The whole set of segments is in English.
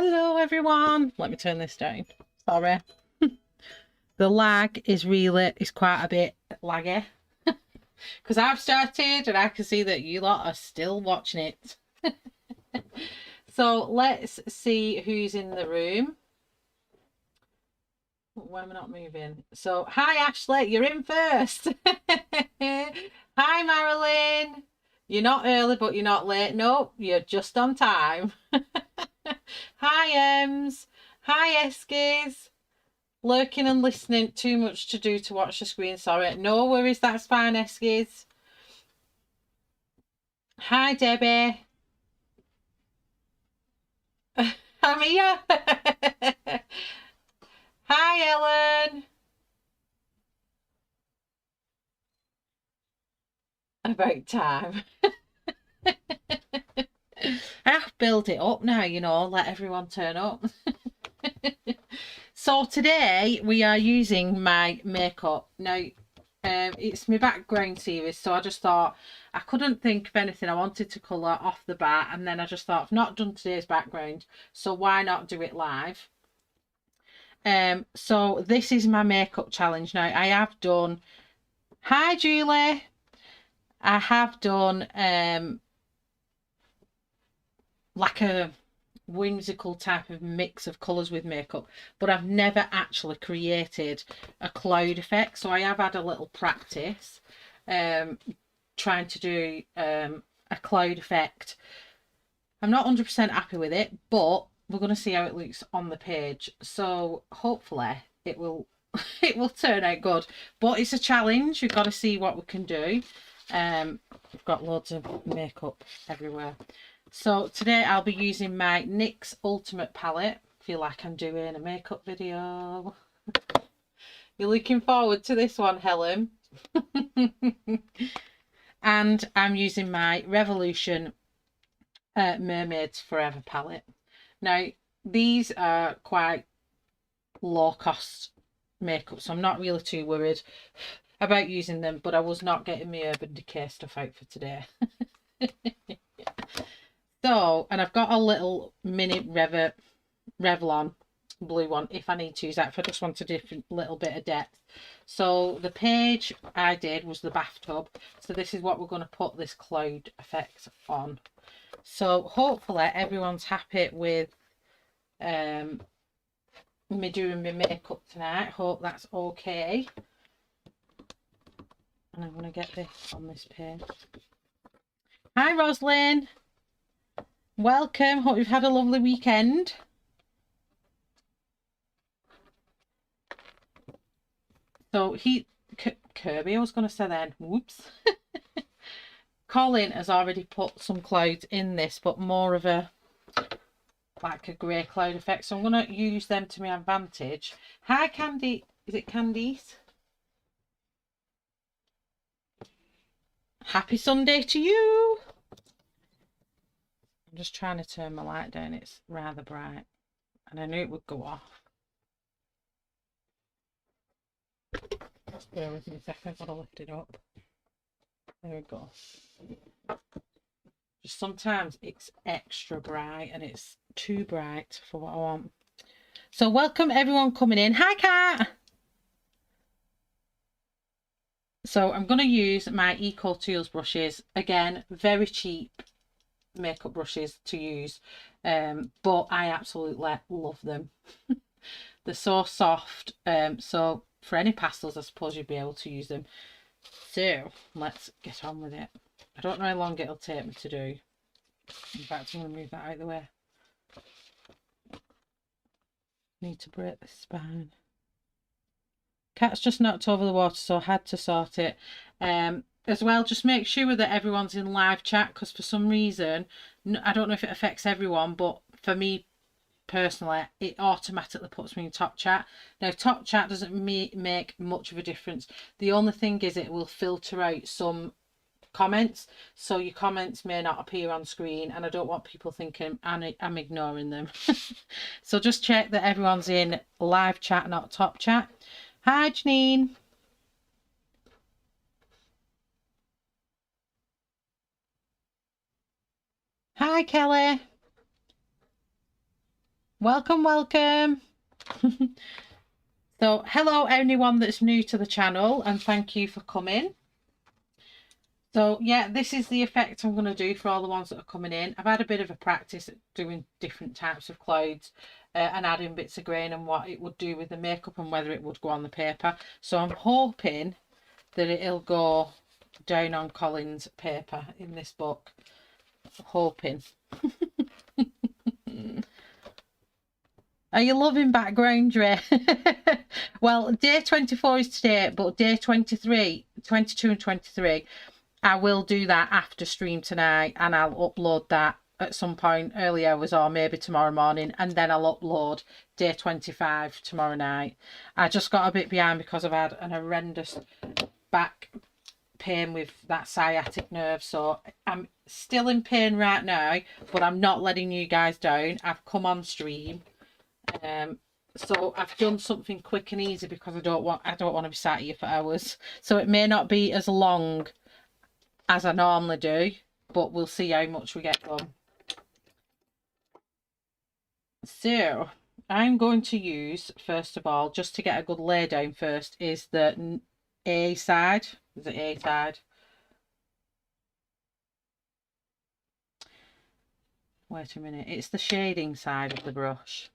Hello everyone. Let me turn this down. Sorry. The lag is quite a bit laggy. Because I've started and I can see that you lot are still watching it. So let's see who's in the room. Why am I not moving? So hi Ashley, you're in first. Hi Marilyn. You're not early but you're not late. Nope, you're just on time. Hi Ems. Hi Eskies. Lurking and listening, too much to do to watch the screen, sorry. No worries, that's fine Eskies. Hi Debbie. I'm here. Hi Ellen. About time. I'll build it up now, you know, let everyone turn up. So today we are using my makeup. Now, it's my background series, so I just thought I couldn't think of anything I wanted to colour off the bat, and then I just thought I've not done today's background, so why not do it live? So this is my makeup challenge. Now I have done, hi Julie, I have done like a whimsical type of mix of colours with makeup, but I've never actually created a cloud effect, so I have had a little practice trying to do a cloud effect. I'm not 100% happy with it, but we're going to see how it looks on the page, so hopefully it will it will turn out good, but it's a challenge. We've got to see what we can do. We've got loads of makeup everywhere. So today I'll be using my NYX Ultimate Palette. Feel like I'm doing a makeup video. You're looking forward to this one, Helen. And I'm using my Revolution Mermaids Forever palette. Now, these are quite low cost makeup, so I'm not really too worried about using them, but I was not getting my Urban Decay stuff out for today. So, and I've got a little mini Revlon blue one if I need to use that, if I just want a different little bit of depth. So the page I did was the bathtub, so this is what we're going to put this cloud effect on. So hopefully everyone's happy with me doing my makeup tonight. Hope that's okay. And I'm going to get this on this page. Hi Roslyn, welcome, hope you've had a lovely weekend. So Kirby, I was going to say then, whoops. Colin has already put some clouds in this, but more of a like a grey cloud effect, so I'm going to use them to my advantage. Hi Candy, is it Candice? Happy Sunday to you. I'm just trying to turn my light down, it's rather bright and I knew it would go off. Just bear with me a second, I've got to lift it up. There we go. Just sometimes it's extra bright and it's too bright for what I want. So welcome everyone coming in. Hi Kat! So I'm going to use my Eco Tools brushes. Again, very cheap makeup brushes to use, but I absolutely love them. They're so soft, so for any pastels I suppose you'd be able to use them. So let's get on with it. I don't know how long it'll take me to do. In fact, I'm going to move that out of the way. Need to break the spine. Cat's just knocked over the water, so I had to sort it. As well, just make sure that everyone's in live chat, because for some reason, I don't know if it affects everyone, but for me personally, it automatically puts me in top chat. Now, top chat doesn't make much of a difference. The only thing is it will filter out some comments, so your comments may not appear on screen, and I don't want people thinking I'm ignoring them. So just check that everyone's in live chat, not top chat. Hi Janine. Hi Kelly. Welcome, welcome. So hello anyone that's new to the channel, and thank you for coming. So yeah, this is the effect I'm going to do for all the ones that are coming in. I've had a bit of a practice at doing different types of clouds and adding bits of grain and what it would do with the makeup and whether it would go on the paper. So I'm hoping that it'll go down on Colin's paper in this book. Hoping. Are you loving background, Ray? Well, day 24 is today, but day 23, 22 and 23, I will do that after stream tonight, and I'll upload that at some point early hours or maybe tomorrow morning, and then I'll upload day 25 tomorrow night. I just got a bit behind because I've had an horrendous back pain with that sciatic nerve, so I'm still in pain right now, but I'm not letting you guys down. I've come on stream. So I've done something quick and easy because I don't want to be sat here for hours. So it may not be as long as I normally do, but we'll see how much we get done. So I'm going to use, first of all, just to get a good lay down first, is the A side. Is it A side? Wait a minute. It's the shading side of the brush.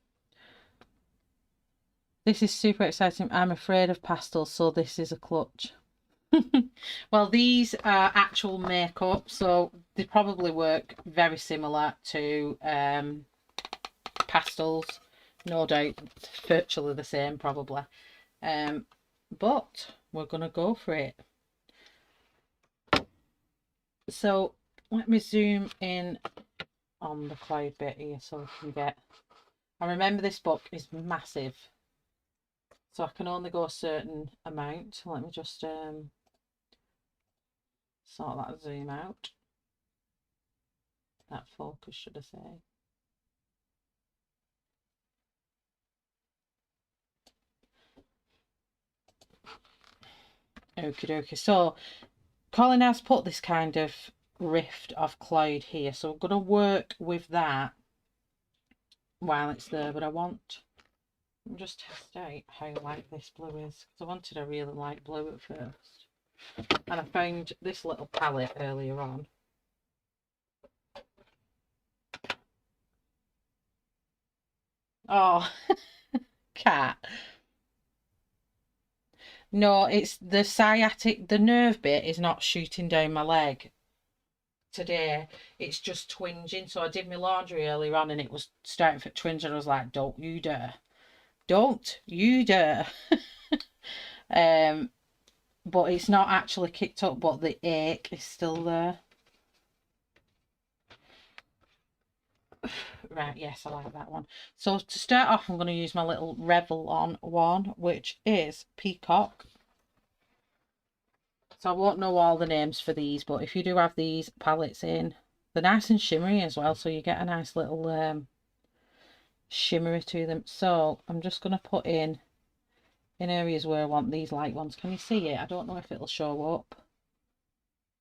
This is super exciting. I'm afraid of pastels, so this is a clutch. Well, these are actual makeup, so they probably work very similar to pastels. No doubt, virtually the same, probably. But we're going to go for it. So let me zoom in on the cloud bit here so we can get... I remember this book is massive, so I can only go a certain amount. Let me just sort that zoom out. That focus, should I say. Okie dokie. So Colin has put this kind of rift of cloud here, so I'm going to work with that while it's there, but I'll just test out how light this blue is, because I wanted a really light blue at first, and I found this little palette earlier on. Oh, cat. No, it's the sciatic, the nerve bit is not shooting down my leg today. It's just twinging. So I did my laundry earlier on and it was starting for twinge, and I was like, don't you dare. Don't you dare. But it's not actually kicked up, but the ache is still there. Right, yes, I like that one. So to start off, I'm going to use my little Revolution one, which is Peacock. So I won't know all the names for these, but if you do have these palettes in, they're nice and shimmery as well, so you get a nice little shimmery to them. So I'm just going to put in areas where I want these light ones. Can you see it? I don't know if it'll show up.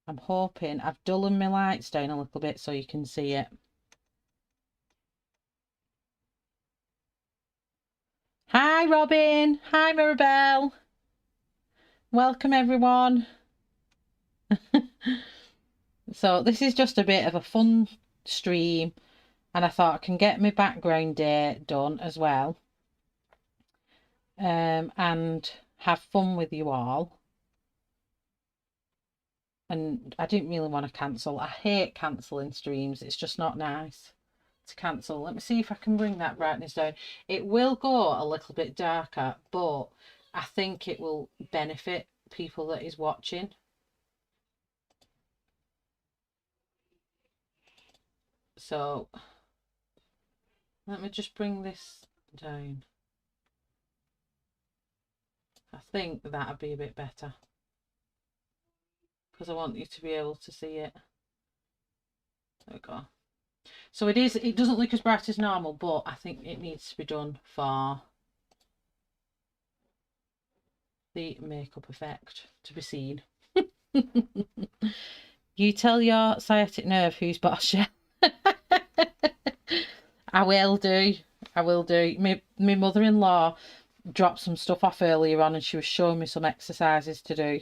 I'm hoping. I've dulled my lights down a little bit so you can see it. Hi Robin, hi Mirabelle. Welcome everyone. So this is just a bit of a fun stream, and I thought I can get my background day done as well, and have fun with you all. And I didn't really want to cancel. I hate cancelling streams. It's just not nice to cancel. Let me see if I can bring that brightness down. It will go a little bit darker, but I think it will benefit people that is watching. So let me just bring this down. I think that'd be a bit better, because I want you to be able to see it. There we go. So it doesn't look as bright as normal, but I think it needs to be done for the makeup effect to be seen. You tell your sciatic nerve who's boss, yeah. I will do. I will do. My mother-in-law dropped some stuff off earlier on, and she was showing me some exercises to do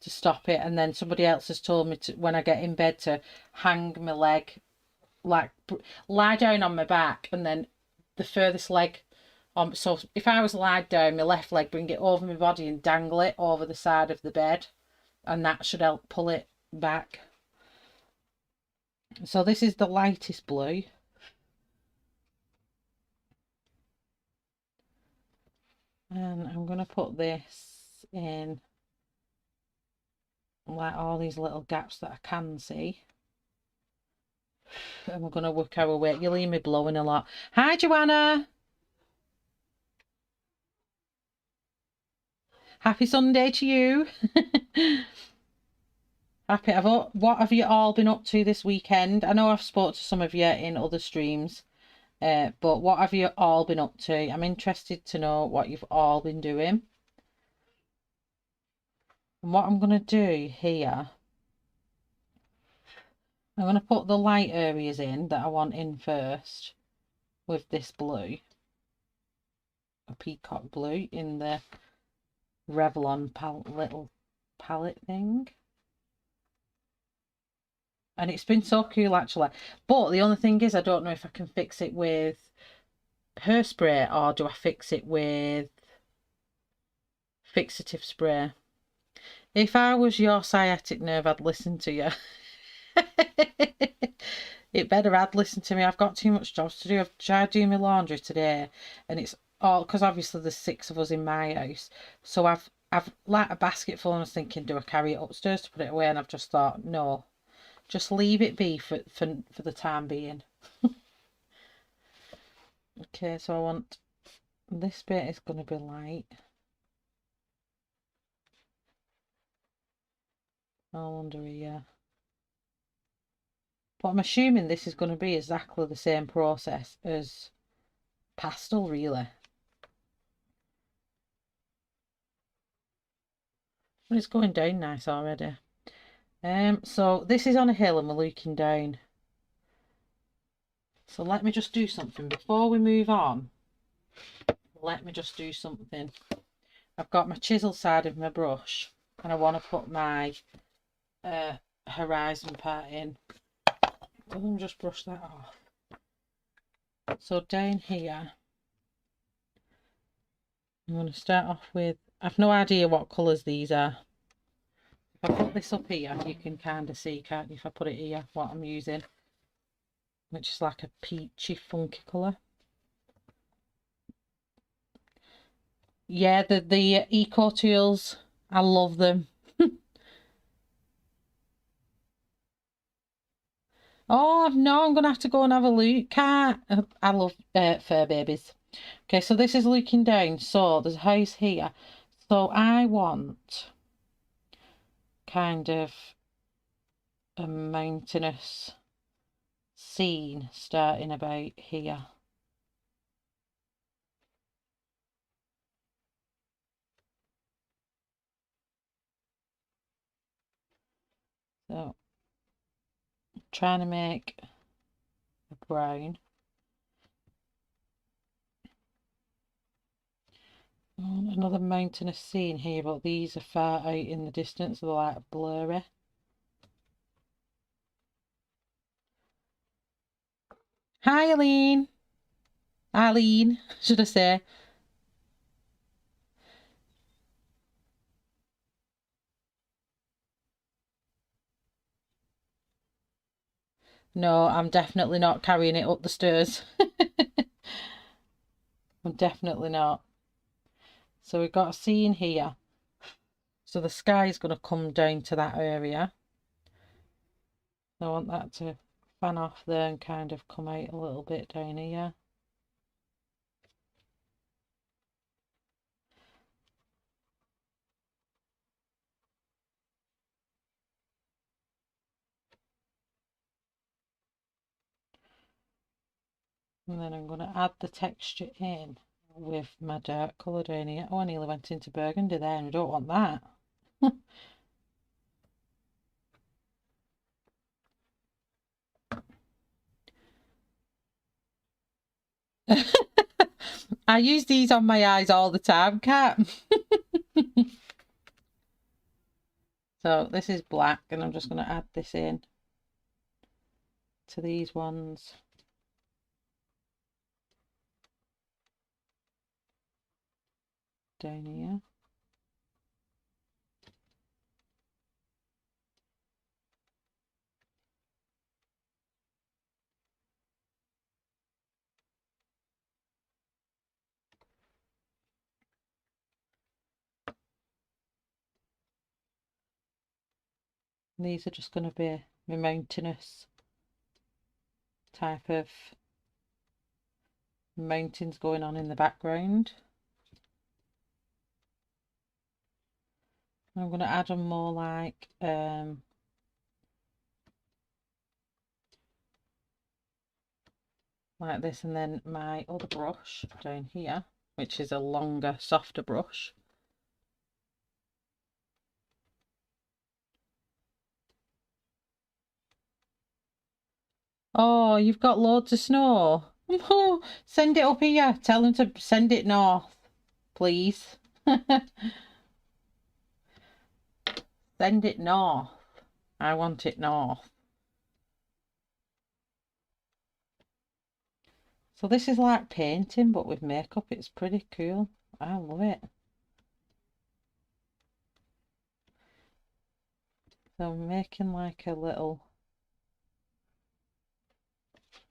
to stop it. And then somebody else has told me to, when I get in bed, to hang my leg, like lie down on my back, and then the furthest leg on. So if I was lied down, my left leg, bring it over my body and dangle it over the side of the bed, and that should help pull it back. So this is the lightest blue. And I'm going to put this in like all these little gaps that I can see. And we're going to work our way. You'll hear me blowing a lot. Hi, Joanna. Happy Sunday to you. Happy. What have you all been up to this weekend? I know I've spoke to some of you in other streams, but what have you all been up to? I'm interested to know what you've all been doing. And what I'm going to do here, I'm going to put the light areas in that I want in first with this blue, a peacock blue in the Revlon little palette thing. And it's been so cool actually. But the only thing is, I don't know if I can fix it with hairspray or do I fix it with fixative spray. If I was your sciatic nerve, I'd listen to you. It better I'd listen to me. I've got too much jobs to do. I've tried doing my laundry today, and it's all because obviously there's 6 of us in my house. So I've like a basket full, and I was thinking, do I carry it upstairs to put it away? And I've just thought, no, just leave it be for the time being. Okay, so I want this bit is going to be light. All under here. But I'm assuming this is going to be exactly the same process as pastel, really. But it's going down nice already. So this is on a hill and we're looking down. So let me just do something before we move on. Let me just do something. I've got my chisel side of my brush, and I want to put my horizon part in. So let me just brush that off. So down here, I'm going to start off with, I've no idea what colours these are. If I put this up here, you can kind of see, can't you, if I put it here, what I'm using, which is like a peachy, funky colour. Yeah, the Eco Tools, I love them. Oh, no, I'm going to have to go and have a look. Can't. I love fur babies. Okay, so this is looking down. So there's a house here. So I want kind of a mountainous scene starting about here. So trying to make a brown. Oh, another mountainous scene here, but these are far out in the distance, so they're like blurry. Hi, Eileen. Eileen, should I say? No, I'm definitely not carrying it up the stairs. I'm definitely not. So we've got a scene here. So the sky is going to come down to that area. I want that to fan off there and kind of come out a little bit down here. And then I'm going to add the texture in with my dark colour down here. Oh, I nearly went into burgundy there, and I don't want that. I use these on my eyes all the time, Kat. So this is black, and I'm just going to add this in to these ones. Down here. And these are just going to be my mountainous type of mountains going on in the background. I'm going to add on more like this, and then my other brush down here, which is a longer, softer brush. Oh, you've got loads of snow. Oh, send it up here. Tell them to send it north, please. Send it north. I want it north. So this is like painting, but with makeup. It's pretty cool. I love it. So I'm making like a little,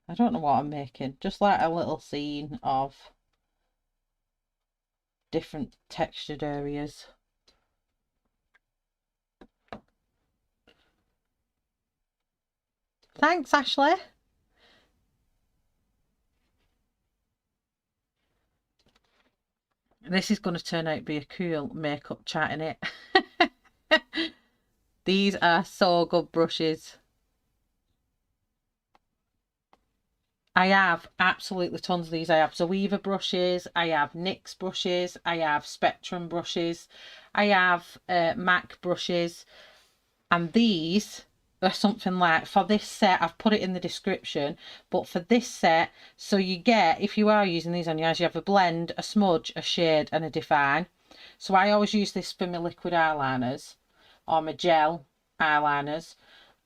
I don't know what I'm making, just like a little scene of different textured areas. Thanks, Ashley. This is going to turn out to be a cool makeup chat, innit? These are so good brushes. I have absolutely tons of these. I have Zoeva brushes, I have NYX brushes, I have Spectrum brushes, I have MAC brushes, and these are something like, for this set, I've put it in the description, but for this set, so you get, if you are using these on your eyes, you have a blend, a smudge, a shade, and a define. So I always use this for my liquid eyeliners or my gel eyeliners,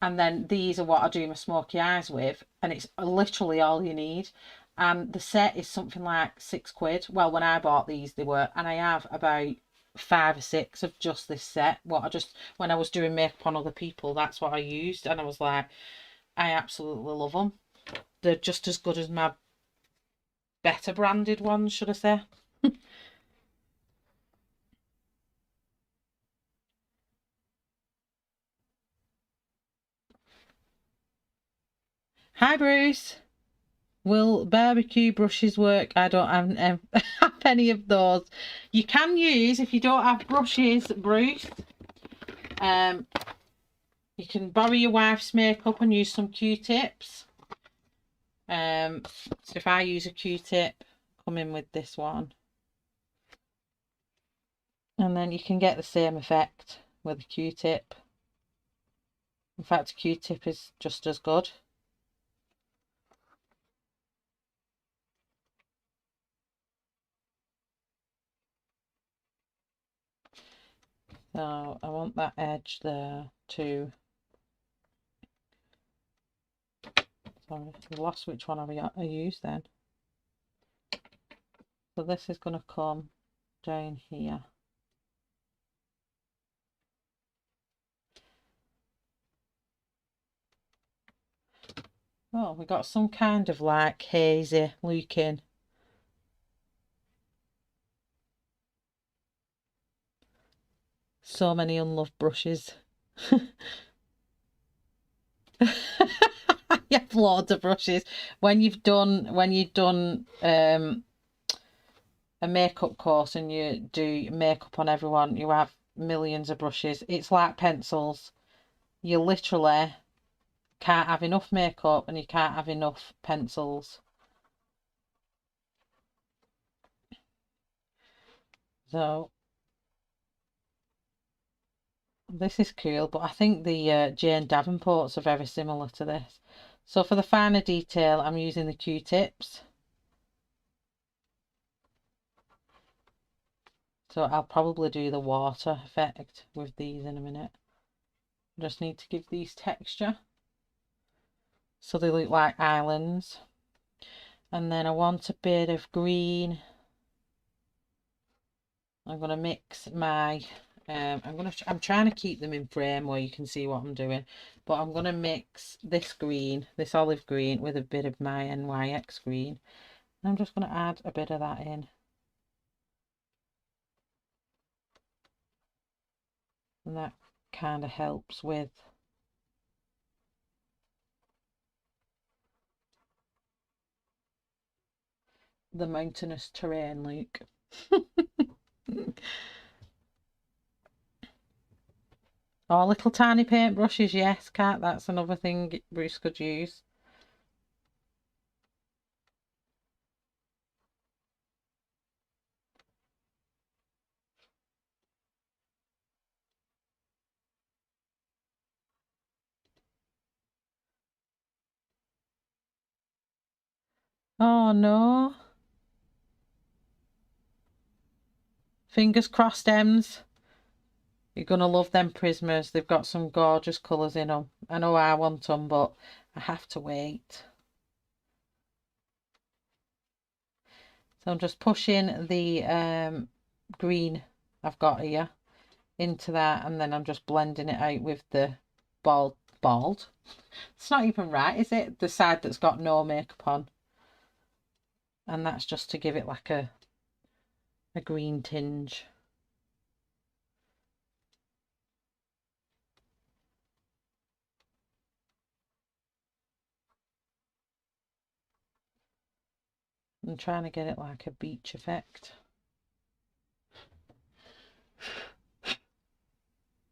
and then these are what I do my smoky eyes with, and it's literally all you need. And the set is something like £6. Well, when I bought these they were, and I have about 5 or 6 of just this set. When I was doing makeup on other people, that's what I used, and I was like, I absolutely love them. They're just as good as my better branded ones, should I say. Hi Bruce. Will barbecue brushes work? I don't have, have any of those. You can use, if you don't have brushes, Bruce, you can borrow your wife's makeup and use some Q-tips. So if I use a Q-tip, come in with this one. And then you can get the same effect with a Q-tip. In fact, a Q-tip is just as good. So I want that edge there too. Sorry, I lost which one I used then. So this is going to come down here. Oh, we got some kind of like hazy looking. So many unloved brushes. You have loads of brushes. When you've done a makeup course and you do makeup on everyone, you have millions of brushes. It's like pencils. You literally can't have enough makeup and you can't have enough pencils. So this is cool, but I think the Jane Davenports are very similar to this. So for the finer detail, I'm using the Q-tips. So I'll probably do the water effect with these in a minute. Just need to give these texture so they look like islands. And then I want a bit of green. I'm going to mix my I'm trying to keep them in frame where you can see what I'm doing, but I'm going to mix this green, this olive green, with a bit of my NYX green. I'm just going to add a bit of that in. And that kind of helps with the mountainous terrain look. Oh, little tiny paintbrushes, yes, Kat, that's another thing Bruce could use. Oh no. Fingers crossed, Ems. You're going to love them Prismas. They've got some gorgeous colours in them. I know I want them, but I have to wait. So I'm just pushing the green I've got here into that, and then I'm just blending it out with the bald. It's not even right, is it? The side that's got no makeup on. And that's just to give it like a green tinge. I'm trying to get it like a beach effect.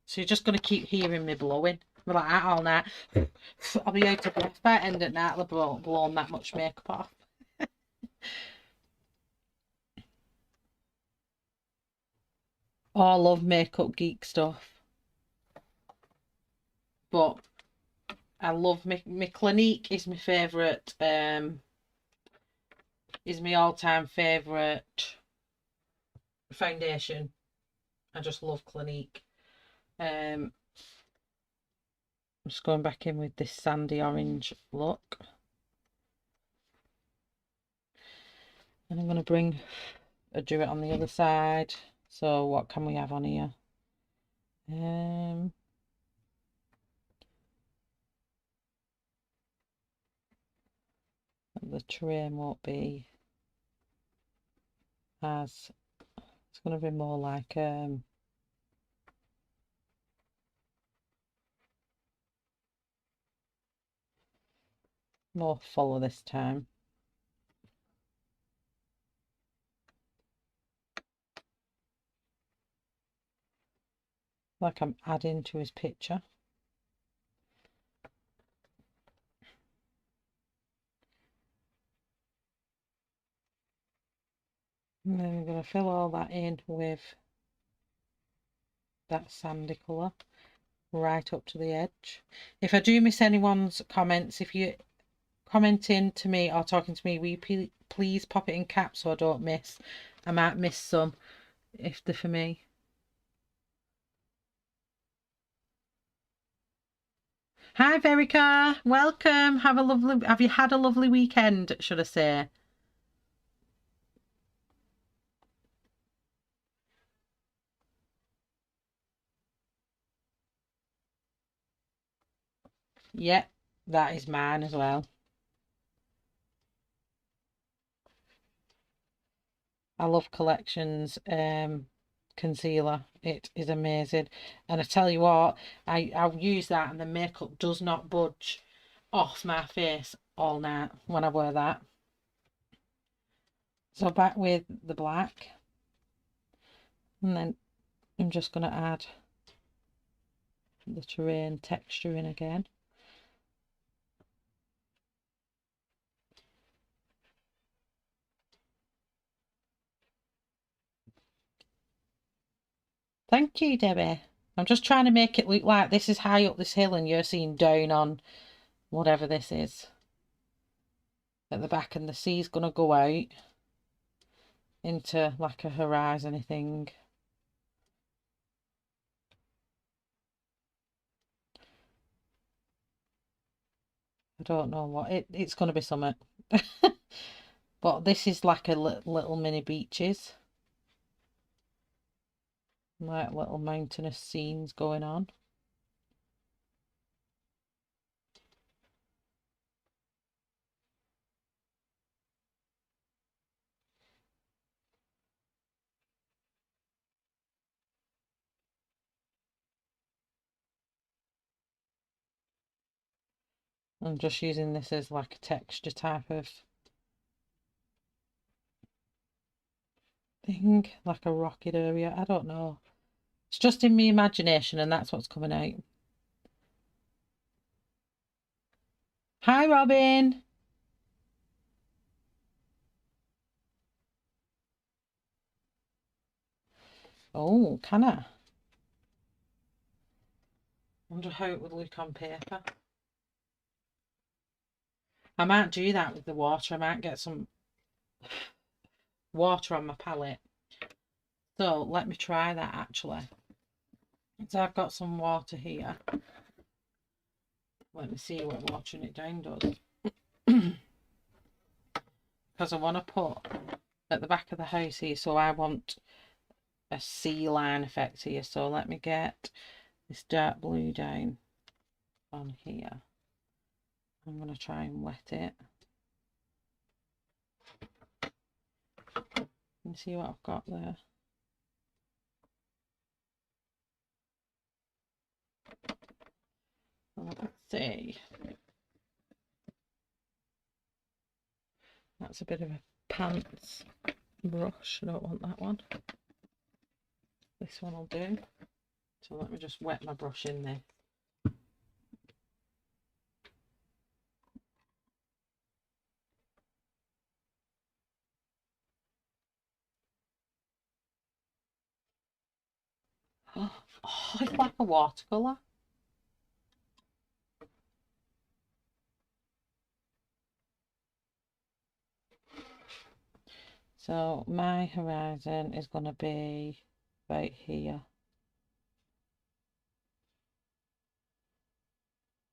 So you're just going to keep hearing me blowing. We're like that all night. I'll be out of breath by the end of the night. I've blown that much makeup off. Oh, I love makeup geek stuff. But I love my Clinique is my favourite. Is my all-time favourite foundation. I just love Clinique. I'm just going back in with this sandy orange look. And I'm going to do it on the other side. So what can we have on here? The terrain won't be as, it's going to be more like more fuller this time. Like I'm adding to his picture. And then I'm going to fill all that in with that sandy colour right up to the edge. If I do miss anyone's comments, if you're commenting to me or talking to me, will you please pop it in caps so I don't miss. I might miss some if they're for me. Hi Verica, welcome. Have you had a lovely weekend, should I say? Yep, that is mine as well. I love Collections concealer. It is amazing. And I tell you what, I'll use that and the makeup does not budge off my face all night when I wear that. So back with the black. And then I'm just going to add the terrain texture in again. Thank you, Debbie. I'm just trying to make it look like this is high up this hill and you're seeing down on whatever this is at the back, and the sea's going to go out into like a horizon-y thing. don't know what. It's going to be something. But this is like a little mini beaches. Like little mountainous scenes going on. I'm just using this as like a texture type of thing, like a rocket area. I don't know. It's just in my imagination and that's what's coming out. Hi, Robin. Oh, can I? Wonder how it would look on paper. I might do that with the water. I might get some water on my palette. So let me try that actually. So I've got some water here. Let me see what watering it down does. Because I want to put at the back of the house here, so I want a sea line effect here. So let me get this dark blue down on here. I'm going to try and wet it. Can you see what I've got there? Let's see. That's a bit of a pants brush. I don't want that one. This one will do. So let me just wet my brush in there. Oh, it's like a watercolour. So my horizon is going to be right here.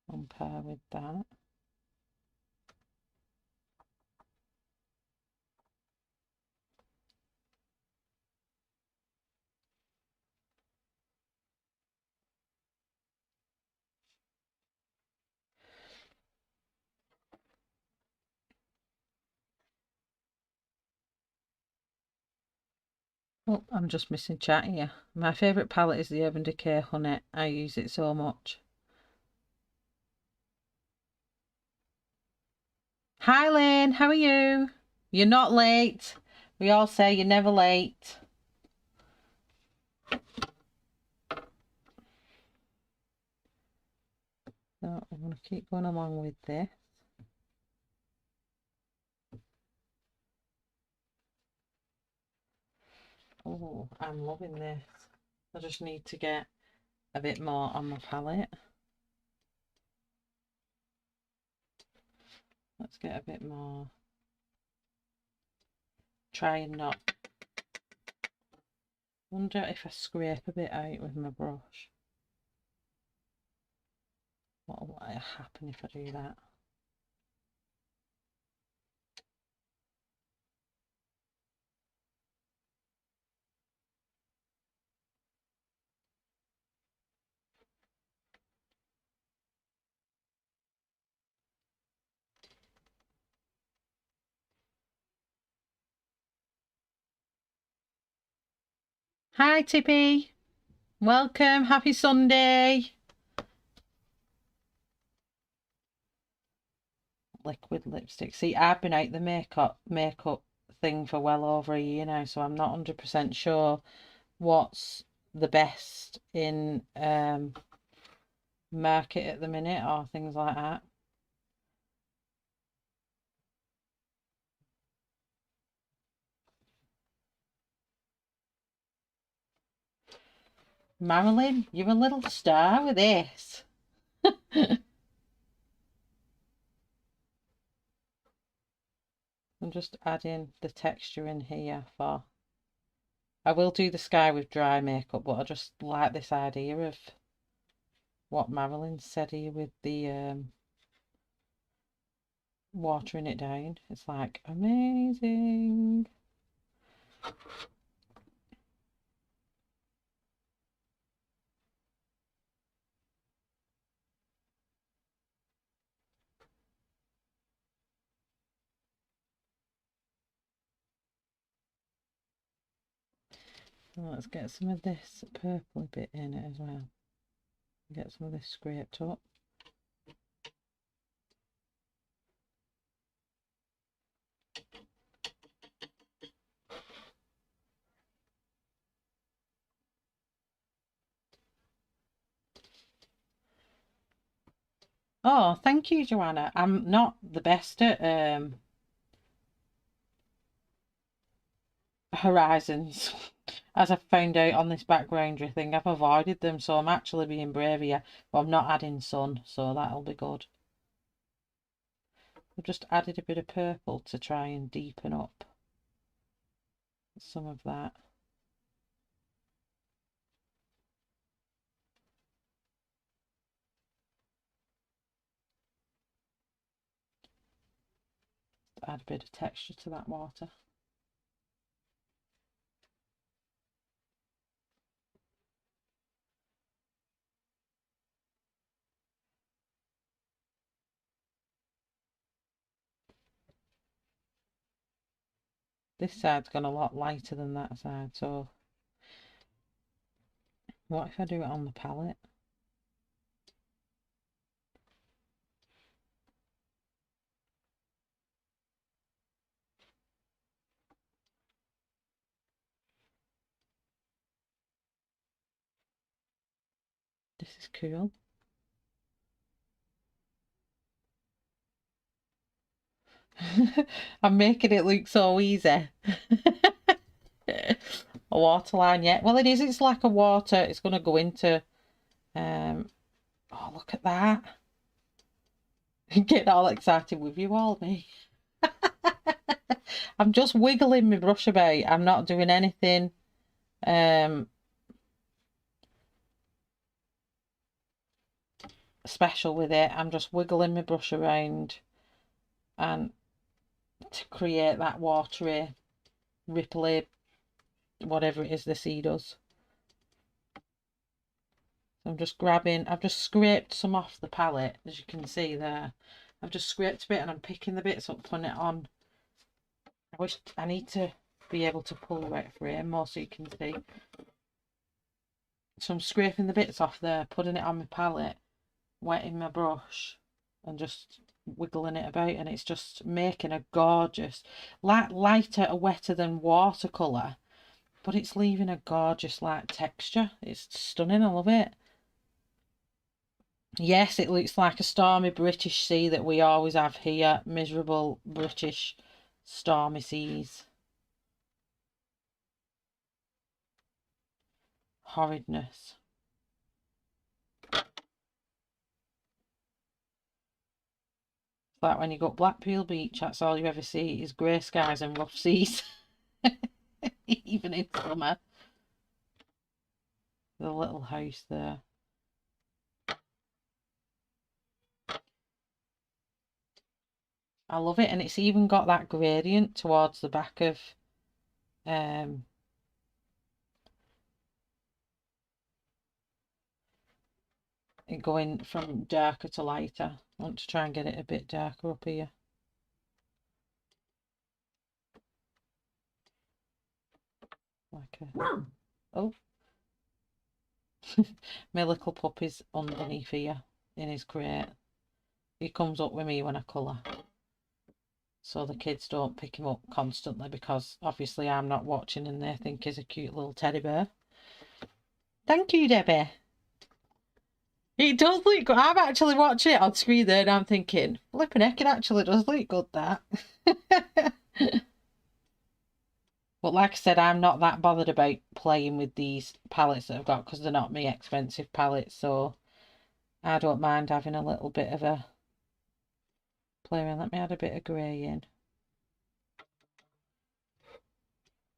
On par with that. Oh, I'm just missing chat here. My favourite palette is the Urban Decay Honey. I use it so much. Hi Lynn, how are you? You're not late. We all say you're never late. So I'm going to keep going along with this. Oh, I'm loving this. I just need to get a bit more on my palette. Let's get a bit more. Try and not. Wonder if I scrape a bit out with my brush. What will happen if I do that? Hi Tippy, welcome, happy Sunday. Liquid lipstick. See, I've been out the makeup thing for well over a year now, so I'm not 100% sure what's the best in market at the minute or things like that. Marilyn, you're a little star with this. I'm just adding the texture in here for. I will do the sky with dry makeup, but I just like this idea of what Marilyn said here with the watering it down. It's like amazing. Let's get some of this purple bit in it as well. Get some of this scraped up. Oh, thank you, Joanna. I'm not the best at horizons. As I've found out on this backgrounder thing, I've avoided them, so I'm actually being brave here. But I'm not adding sun, so that'll be good. I've just added a bit of purple to try and deepen up some of that. Add a bit of texture to that water. This side's gone a lot lighter than that side, so what if I do it on the palette? This is cool. I'm making it look so easy. A waterline, yeah. Well, it is. It's like a water. It's going to go into... oh, look at that. Getting all excited with you all, me. I'm just wiggling my brush about. I'm not doing anything special with it. I'm just wiggling my brush around and to create that watery, ripply, whatever it is the sea does. So I'm just grabbing, I've just scraped some off the palette, as you can see there. I've just scraped a bit and I'm picking the bits up, putting it on. I wish I need to be able to pull the right frame more so you can see. So I'm scraping the bits off there, putting it on my palette, wetting my brush and just wiggling it about, and it's just making a gorgeous, lighter or wetter than watercolour, but it's leaving a gorgeous like texture. It's stunning. I love it. Yes, it looks like a stormy British sea that we always have here. Miserable British stormy seas. Horridness. Like when you go to Blackpool Beach, that's all you ever see is grey skies and rough seas. Even in summer. The little house there. I love it, and it's even got that gradient towards the back of it going from darker to lighter. I want to try and get it a bit darker up here. Like a... Oh. My little puppy's underneath here in his crate. He comes up with me when I colour. So the kids don't pick him up constantly because obviously I'm not watching and they think he's a cute little teddy bear. Thank you, Debbie. It does look good. I'm actually watching it on screen there and I'm thinking, flipping heck, it actually does look good, that. But like I said, I'm not that bothered about playing with these palettes that I've got because they're not my expensive palettes, so I don't mind having a little bit of a play around. Let me add a bit of grey in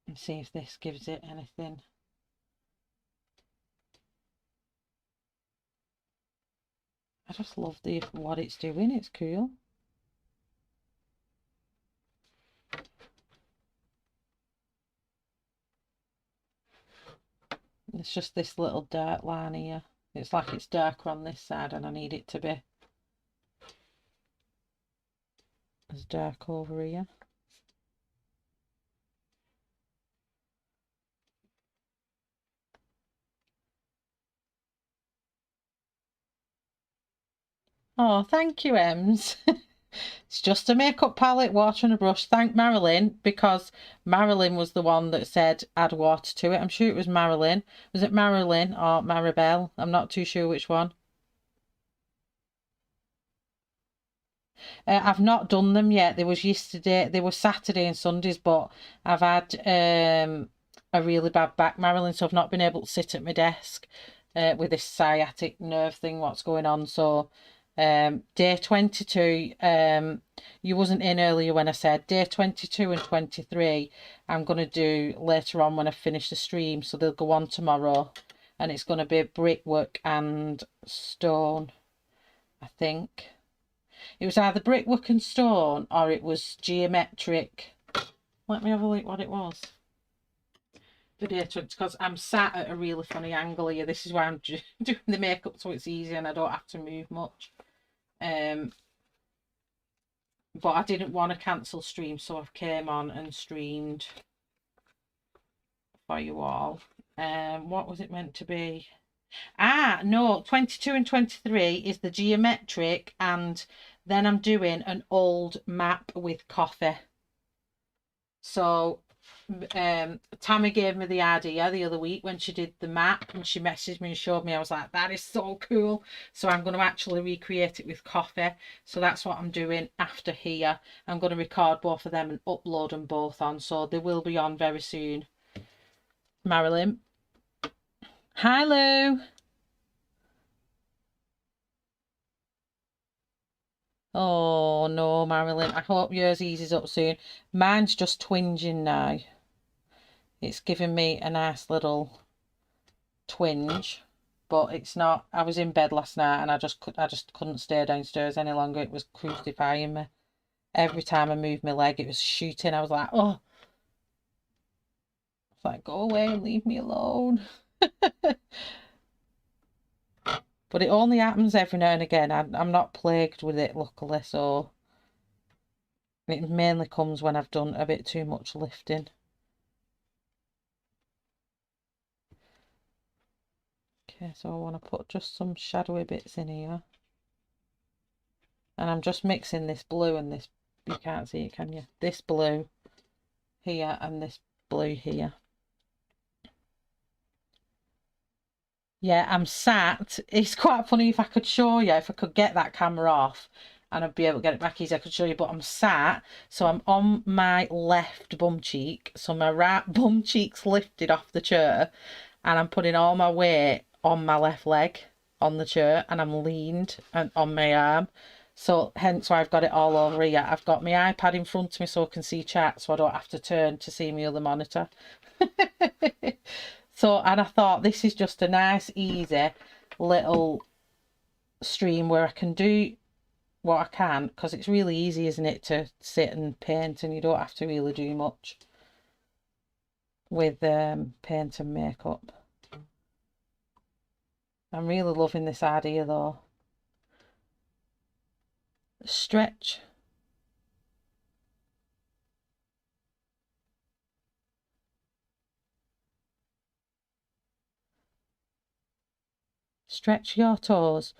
and see if this gives it anything. I just love what it's doing. It's cool. It's just this little dark line here. It's like it's darker on this side and I need it to be as dark over here. Oh, thank you, Ems. It's just a makeup palette, water and a brush. Thank Marilyn, because Marilyn was the one that said add water to it. I'm sure it was Marilyn. Was it Marilyn or Maribel? I'm not too sure which one. I've not done them yet. There was yesterday, they were Saturday and Sundays, but I've had a really bad back, Marilyn, so I've not been able to sit at my desk with this sciatic nerve thing, what's going on. So day 22, you wasn't in earlier when I said day 22 and 23 I'm going to do later on when I finish the stream, so they'll go on tomorrow, and it's going to be brickwork and stone. I think it was either brickwork and stone or it was geometric. Let me have a look what it was. Video trick, because I'm sat at a really funny angle here. This is why I'm doing the makeup, so it's easy and I don't have to move much. But I didn't want to cancel stream, so I've came on and streamed for you all. What was it meant to be? Ah, no, 22 and 23 is the geometric, and then I'm doing an old map with coffee. So Tammy gave me the idea the other week when she did the map, and she messaged me and showed me. I was like, that is so cool. So I'm going to actually recreate it with coffee. So that's what I'm doing after here. I'm going to record both of them and upload them both on, so they will be on very soon. Marilyn. Hi, Lou. Oh no, Marilyn, I hope yours eases up soon. Mine's just twinging now. It's giving me a nice little twinge, but it's not. I was in bed last night and I just couldn't stay downstairs any longer. It was crucifying me. Every time I moved my leg, it was shooting. I was like, oh. It's like, go away and leave me alone. But it only happens every now and again. I'm not plagued with it, luckily, so it mainly comes when I've done a bit too much lifting. Okay, so I want to put just some shadowy bits in here. And I'm just mixing this blue and this, you can't see it, can you? This blue here and this blue here. Yeah, I'm sat. It's quite funny. If I could show you, if I could get that camera off and I'd be able to get it back easy, I could show you, but I'm sat, so I'm on my left bum cheek, so my right bum cheek's lifted off the chair, and I'm putting all my weight on my left leg on the chair, and I'm leaned and on my arm, so hence why I've got it all over here. I've got my iPad in front of me so I can see chat, so I don't have to turn to see my other monitor. So, and I thought this is just a nice, easy little stream where I can do what I can, because it's really easy, isn't it, to sit and paint, and you don't have to really do much with paint and makeup. I'm really loving this idea though. Stretch. Stretch your toes.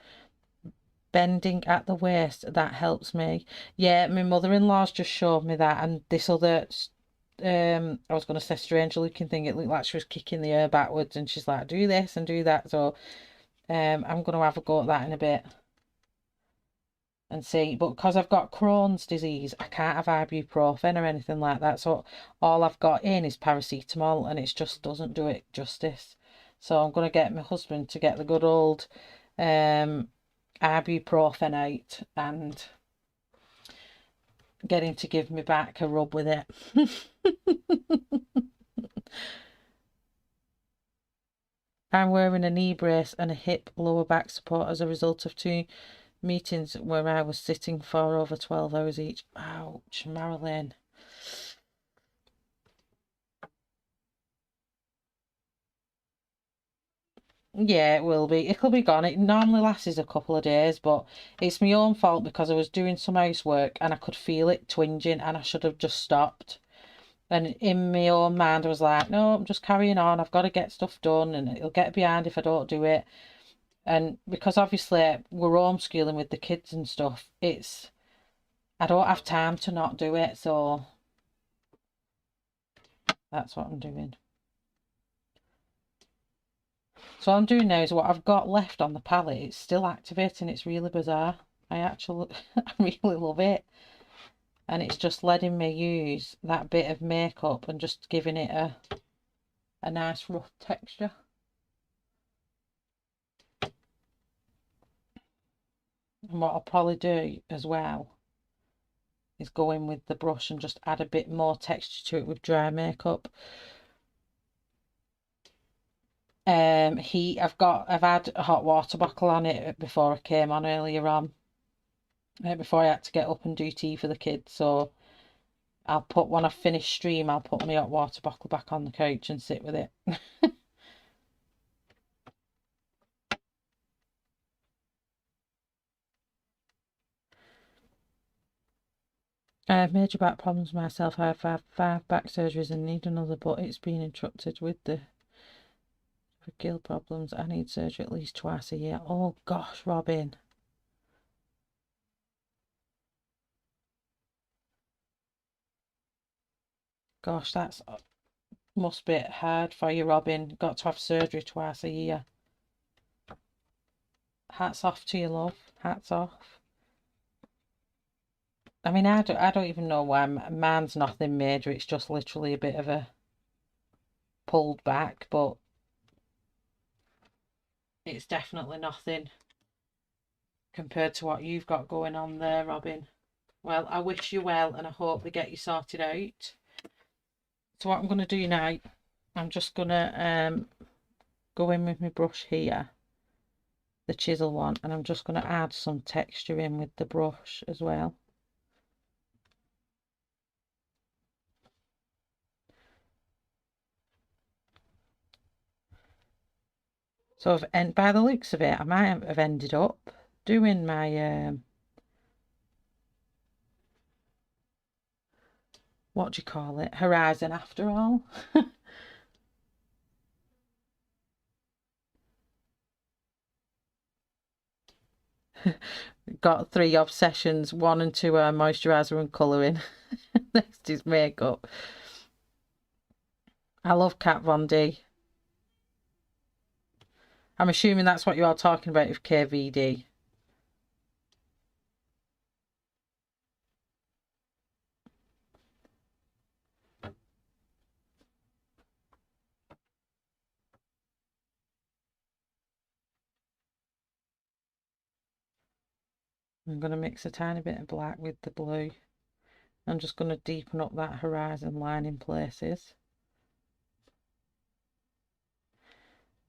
Bending at the waist, that helps me. Yeah, my mother-in-law's just showed me that, and this other I was going to say strange looking thing, it looked like she was kicking the air backwards, and she's like, do this and do that. So I'm going to have a go at that in a bit and see. But because I've got Crohn's disease, I can't have ibuprofen or anything like that, so all I've got in is paracetamol, and it just doesn't do it justice. So I'm going to get my husband to get the good old ibuprofen out and get him to give me back a rub with it. I'm wearing a knee brace and a hip lower back support as a result of 2 meetings where I was sitting for over 12 hours each. Ouch, Marilyn. Yeah, it will be. It'll be gone. It normally lasts a couple of days, but it's my own fault because I was doing some housework and I could feel it twinging and I should have just stopped. And in my own mind, I was like, no, I'm just carrying on. I've got to get stuff done and it'll get behind if I don't do it. And because obviously we're homeschooling with the kids and stuff, I don't have time to not do it. So that's what I'm doing. So what I'm doing now is what I've got left on the palette. It's still activating. It's really bizarre. I actually, I really love it. And it's just letting me use that bit of makeup and just giving it a nice rough texture. And what I'll probably do as well is go in with the brush and just add a bit more texture to it with dry makeup. I've had a hot water bottle on it before I came on earlier on, before I had to get up and do tea for the kids. So when I finish stream, I'll put my hot water bottle back on the couch and sit with it. I have major back problems myself. I have had 5 back surgeries and need another, but it's been interrupted with the gill problems. I need surgery at least twice a year. Oh gosh, Robin. Gosh, that's must be hard for you, Robin. Got to have surgery twice a year. Hats off to you, love. Hats off. I mean, I don't even know why. Mine's nothing major. It's just literally a bit of a pulled back, but it's definitely nothing compared to what you've got going on there, Robin. Well, I wish you well and I hope they get you sorted out. So what I'm going to do now, I'm just going to go in with my brush here, the chisel one, and I'm just going to add some texture in with the brush as well. So by the looks of it, I might have ended up doing my what do you call it, horizon after all. Got 3 obsessions. 1 and 2 are moisturiser and colouring. Next is makeup. I love Kat Von D. I'm assuming that's what you are talking about with KVD. I'm going to mix a tiny bit of black with the blue. I'm just going to deepen up that horizon line in places.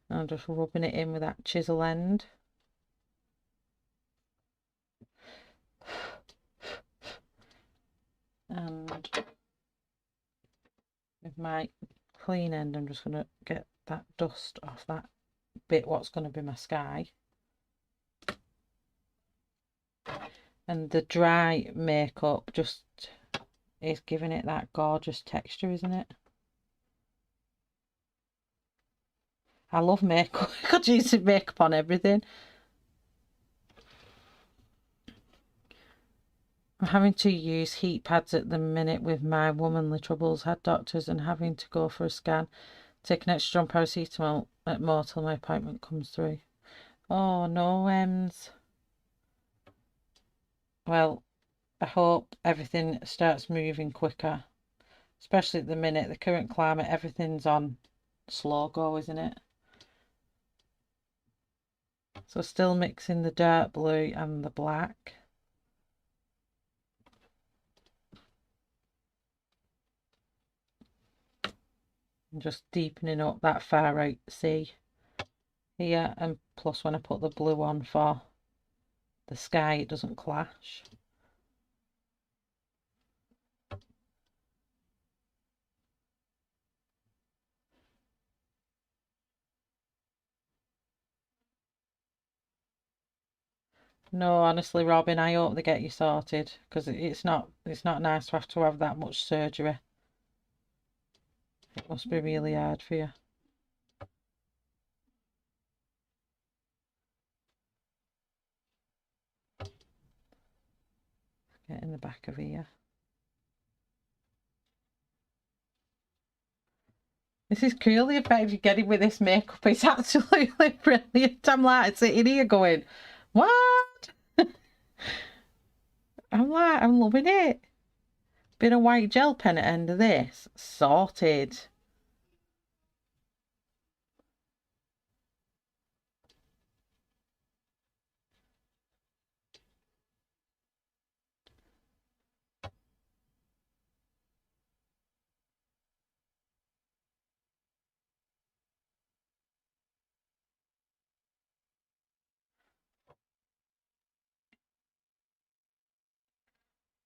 I'm just rubbing it in with that chisel end. And with my clean end, I'm just going to get that dust off that bit what's going to be my sky. And the dry makeup just is giving it that gorgeous texture, isn't it? I love makeup. I could use makeup on everything. I'm having to use heat pads at the minute with my womanly troubles. Had doctors and having to go for a scan. Take an extra strong paracetamol at more till my appointment comes through. Oh no, Ems. Well, I hope everything starts moving quicker. Especially at the minute, the current climate, everything's on slow go, isn't it? So still mixing the dark blue and the black. And just deepening up that far out sea here, and plus when I put the blue on for the sky, it doesn't clash. No, honestly, Robin, I hope they get you sorted because it's not nice to have that much surgery. It must be really hard for you. Get in the back of here. This is cool, the effect you get it with this makeup. It's absolutely brilliant. I'm like sitting here going, what? I'm loving it. Bit of white gel pen at the end of this. Sorted.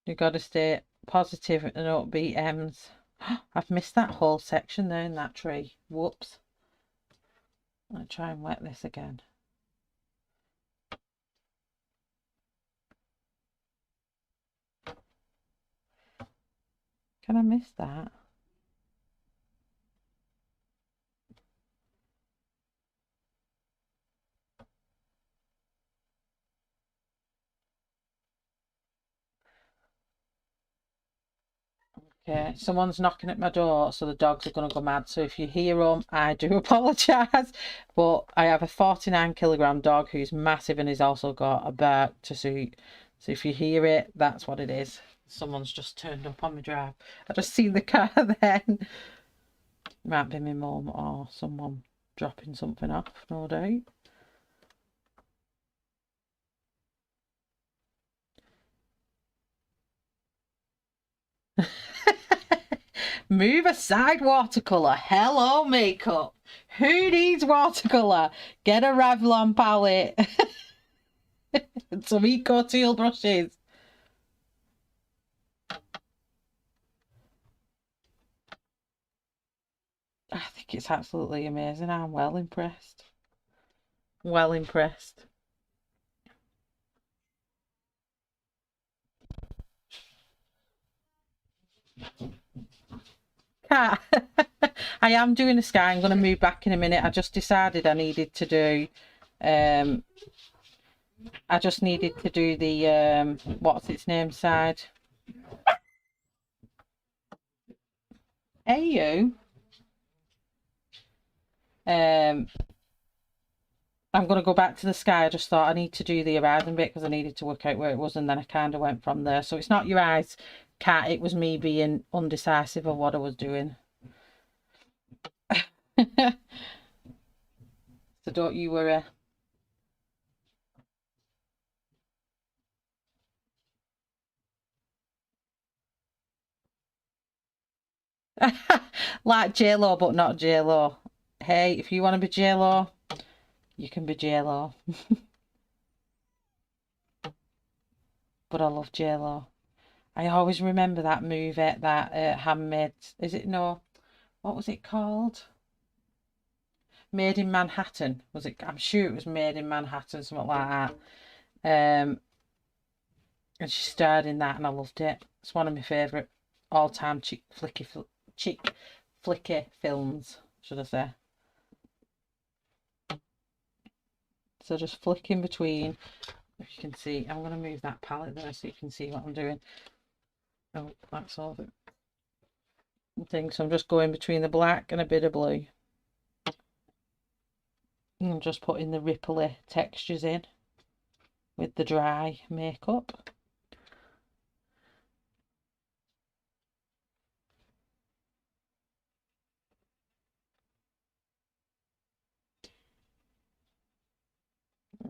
You've got to stay positive and upbeat, Ems. I've missed that whole section there in that tree. Whoops. I'll try and wet this again. Can I miss that? Okay, someone's knocking at my door, so the dogs are going to go mad. So if you hear them, I do apologise. But I have a 49-kilogram dog who's massive and he's also got a bark to suit. So if you hear it, that's what it is. Someone's just turned up on my drive. I just seen the car then. Might be my mum or someone dropping something off, no doubt. Move aside, watercolour. Hello, makeup. Who needs watercolour? Get a Revlon palette. And some Eco Teal brushes. I think it's absolutely amazing. I'm well impressed. Well impressed. Cat. I am doing a sky. I'm going to move back in a minute. I just decided I needed to do I just needed to do the what's its name side. Hey you. I'm going to go back to the sky. I just thought I need to do the horizon bit because I needed to work out where it was, and then I kind of went from there. So it's not your eyes, Cat. It was me being undecisive of what I was doing. So don't you worry. Like J-Lo, but not J-Lo. Hey, if you want to be J-Lo, you can be J-Lo. But I love J-Lo. I always remember that movie, that Handmaid's. Is it no? What was it called? Made in Manhattan. Was it? I'm sure it was Made in Manhattan, something like that. And she starred in that, and I loved it. It's one of my favourite all-time chick flicky films, should I say? So just flicking between. If you can see, I'm going to move that palette there so you can see what I'm doing. Oh, that's all the thing. So I'm just going between the black and a bit of blue. And I'm just putting the ripply textures in with the dry makeup.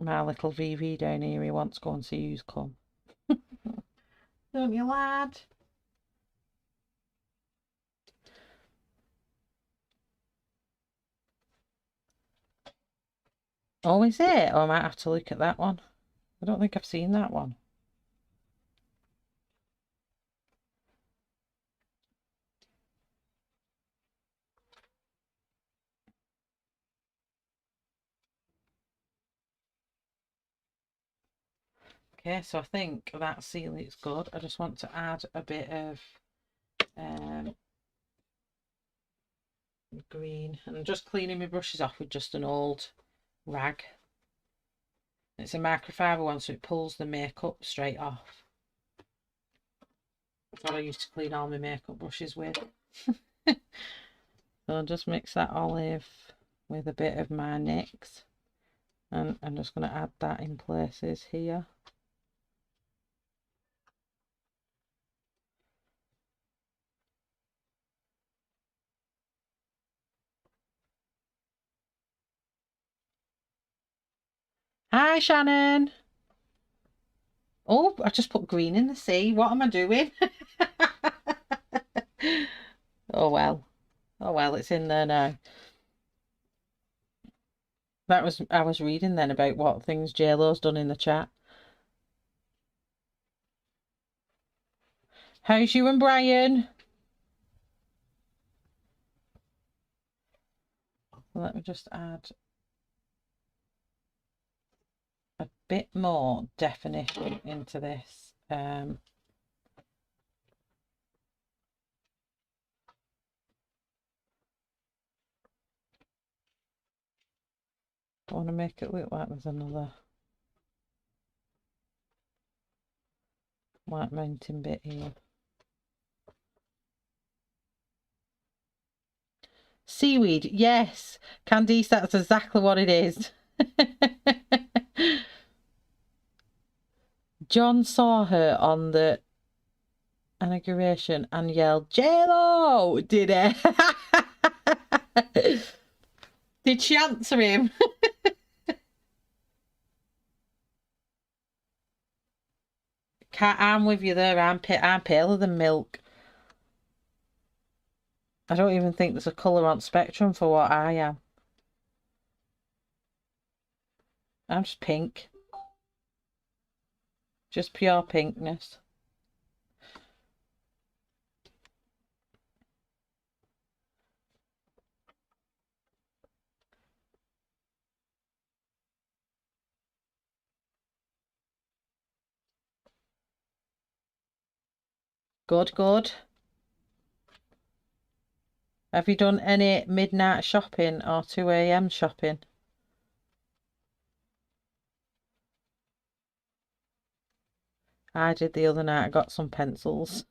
My little VV down here, he wants to go and see who's come. Don't you, lad? Oh, is it? Oh, I might have to look at that one. I don't think I've seen that one. Okay, so I think that seal is good. I just want to add a bit of green, and I'm just cleaning my brushes off with just an old rag. It's a microfiber one, so it pulls the makeup straight off. That's what I used to clean all my makeup brushes with. So I'll just mix that olive with a bit of my NYX, and I'm just going to add that in places here. Hi, Shannon. Oh, I just put green in the sea. What am I doing? Oh well. Oh well, it's in there now. I was reading then about what things JLo's done in the chat. How's you and Brian? Let me just add a bit more definition into this. I want to make it look like there's another white mountain bit here. Seaweed, yes. Candice, that's exactly what it is. John saw her on the inauguration and yelled, JLo! Did it? Did she answer him? I'm with you there. I'm paler than milk. I don't even think there's a colour on spectrum for what I am. I'm just pink. Just pure pinkness. Good, good. Have you done any midnight shopping or 2 AM shopping? I did the other night. I got some pencils.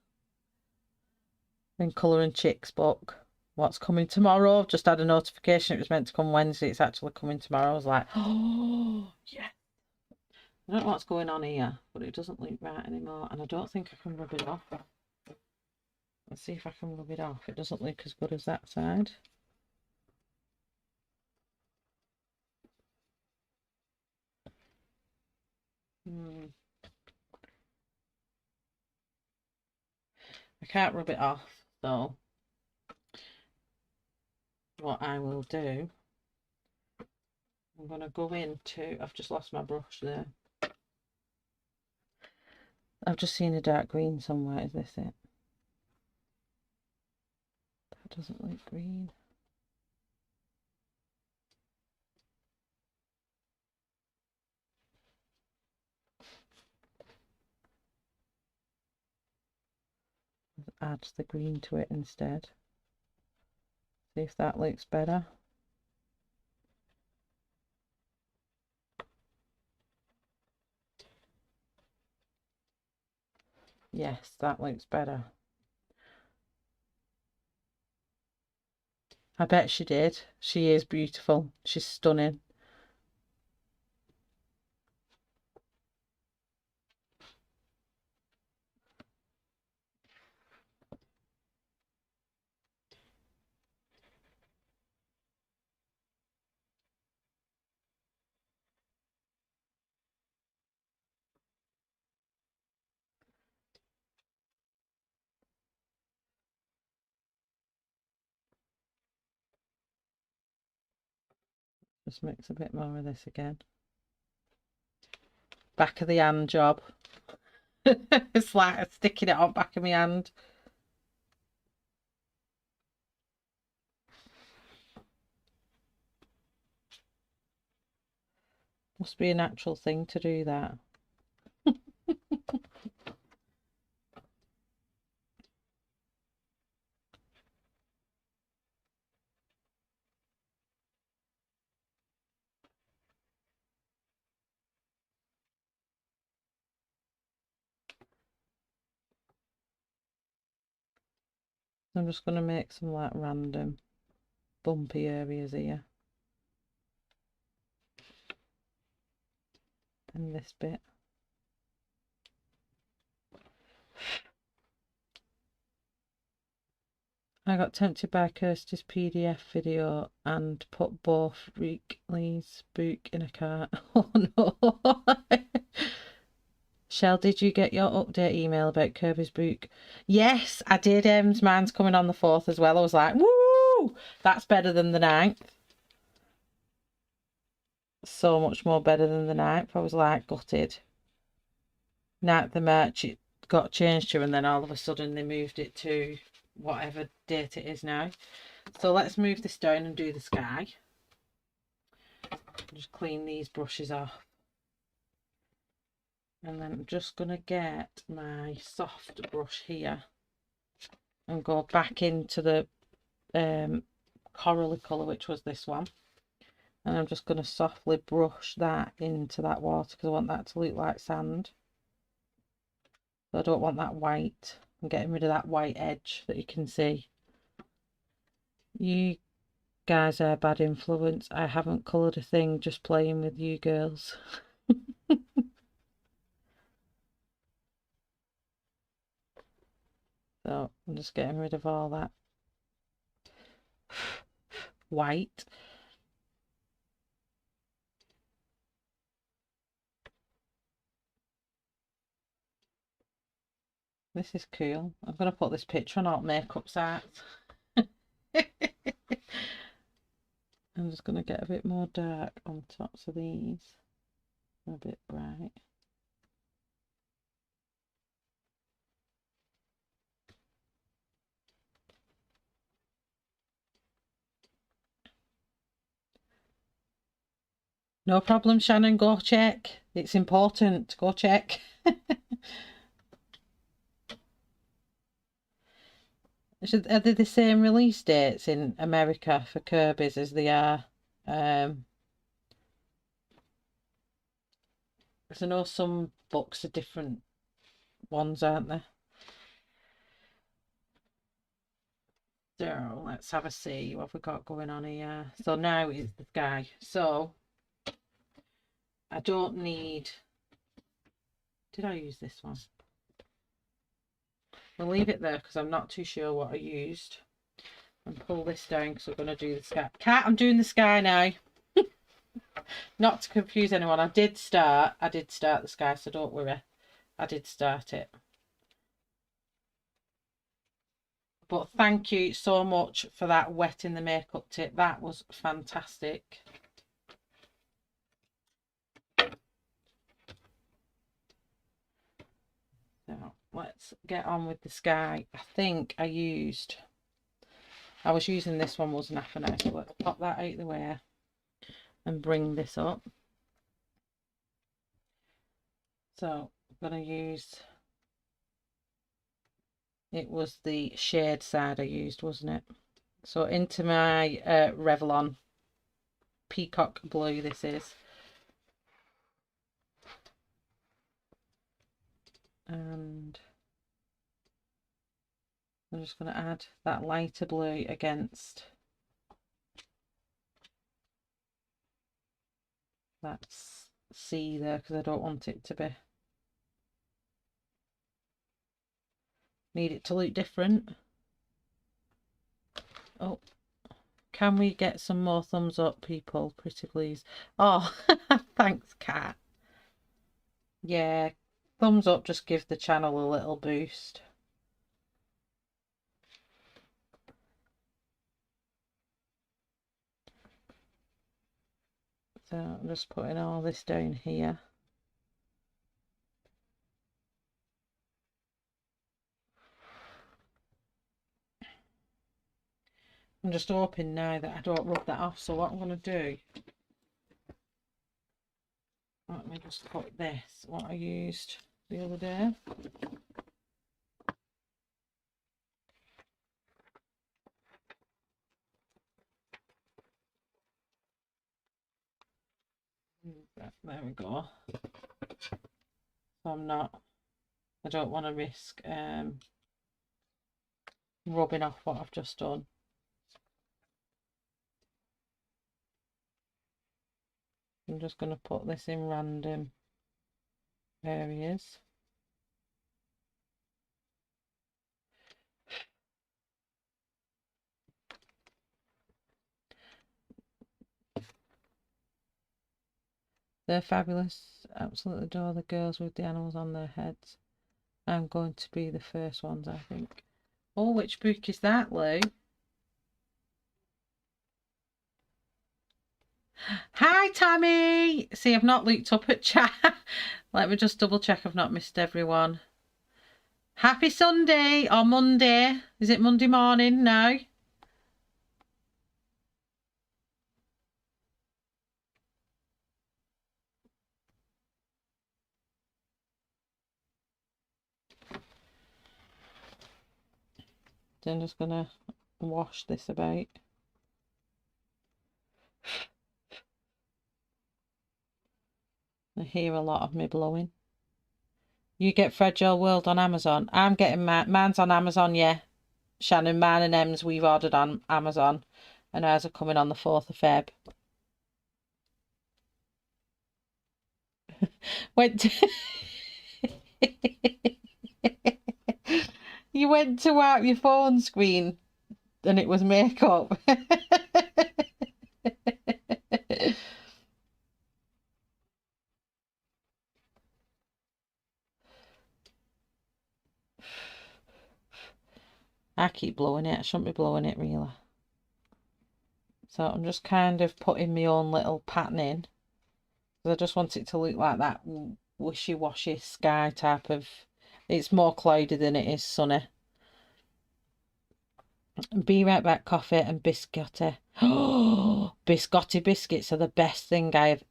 In Colour and Chicks book. What's coming tomorrow? I've just had a notification it was meant to come Wednesday. It's actually coming tomorrow. I was like, oh, yeah. I don't know what's going on here, but it doesn't look right anymore. And I don't think I can rub it off. Let's see if I can rub it off. It doesn't look as good as that side. I can't rub it off, so what I will do, I'm going to go into, I've just lost my brush there. I've just seen a dark green somewhere. Is this it? That doesn't look green. Add the green to it instead. See if that looks better. Yes, that looks better. I bet she did. She is beautiful. She's stunning. Just mix a bit more of this again. Back of the hand job. It's like sticking it on back of my hand. Must be a natural thing to do that. So I'm just going to make some like random bumpy areas here. And this bit. I got tempted by Kirsty's PDF video and put both Reekley's book in a cart. Oh no! Shell, did you get your update email about Kirby's book? Yes, I did. Mine's coming on the 4th as well. I was like, woo! That's better than the 9th. So much more better than the 9th. I was like, gutted. 9th of March, it got changed to, and then all of a sudden they moved it to whatever date it is now. So let's move this down and do the sky. Just clean these brushes off. And then I'm just going to get my soft brush here and go back into the corally colour, which was this one. And I'm just going to softly brush that into that water because I want that to look like sand. So I don't want that white. I'm getting rid of that white edge that you can see. You guys are a bad influence. I haven't coloured a thing, just playing with you girls. So I'm just getting rid of all that white. This is cool. I'm going to put this picture on Alt Makeup sites. I'm just going to get a bit more dark on the tops of these. A bit bright. No problem, Shannon. Go check. It's important. Go check. Are they the same release dates in America for Kirby's as they are? I know some books are different ones, aren't they? So let's have a see what we've got going on here. So now it's the sky. So I don't need. Did I use this one? We'll leave it there because I'm not too sure what I used. And pull this down because we're going to do the sky. Cat, I'm doing the sky now. Not to confuse anyone. I did start the sky, so don't worry. I did start it. But thank you so much for that wet in the makeup tip. That was fantastic. So let's get on with the sky. I think I was using this one, wasn't I, for now? So let's pop that out of the way and bring this up. So I'm going to use, it was the shade side I used, wasn't it? So into my Revlon Peacock Blue, this is. And I'm just going to add that lighter blue against that C there because I don't want it to be, need it to look different. Oh, can we get some more thumbs up, people, pretty please? Oh, thanks, Kat. Yeah, thumbs up just give the channel a little boost. So I'm just putting all this down here. I'm just hoping now that I don't rub that off. So what I'm going to do, let me just put this, what I used the other day. There we go. So I don't want to risk rubbing off what I've just done. I'm just going to put this in random areas. They're fabulous. Absolutely adore the girls with the animals on their heads. I'm going to be the first ones, I think. Oh, which book is that, Lou? Hi, Tammy! See, I've not looked up at chat. Let me just double check I've not missed everyone. Happy Sunday or Monday. Is it Monday morning? No. So I'm just going to wash this about. I hear a lot of me blowing. You get Fragile World on Amazon. I'm getting mine's on Amazon, yeah. Shannon, mine and Em's we've ordered on Amazon. And ours are coming on the 4th of Feb. Went to... You went to wipe your phone screen and it was makeup. I keep blowing it. I shouldn't be blowing it really. So I'm just kind of putting my own little pattern in. Because I just want it to look like that wishy-washy sky type of... It's more cloudy than it is sunny. Be right back, coffee and biscotti. Oh, biscotti biscuits are the best thing I have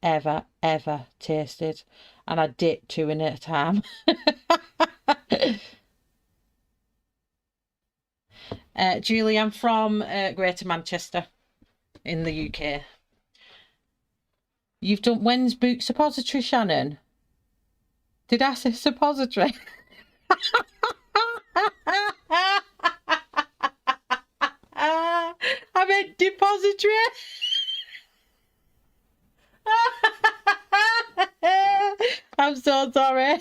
ever tasted. And I dip 2 in at a time. Julie, I'm from Greater Manchester in the UK. You've done when's book suppository, Shannon? Did I say suppository? I meant depository. I'm so sorry.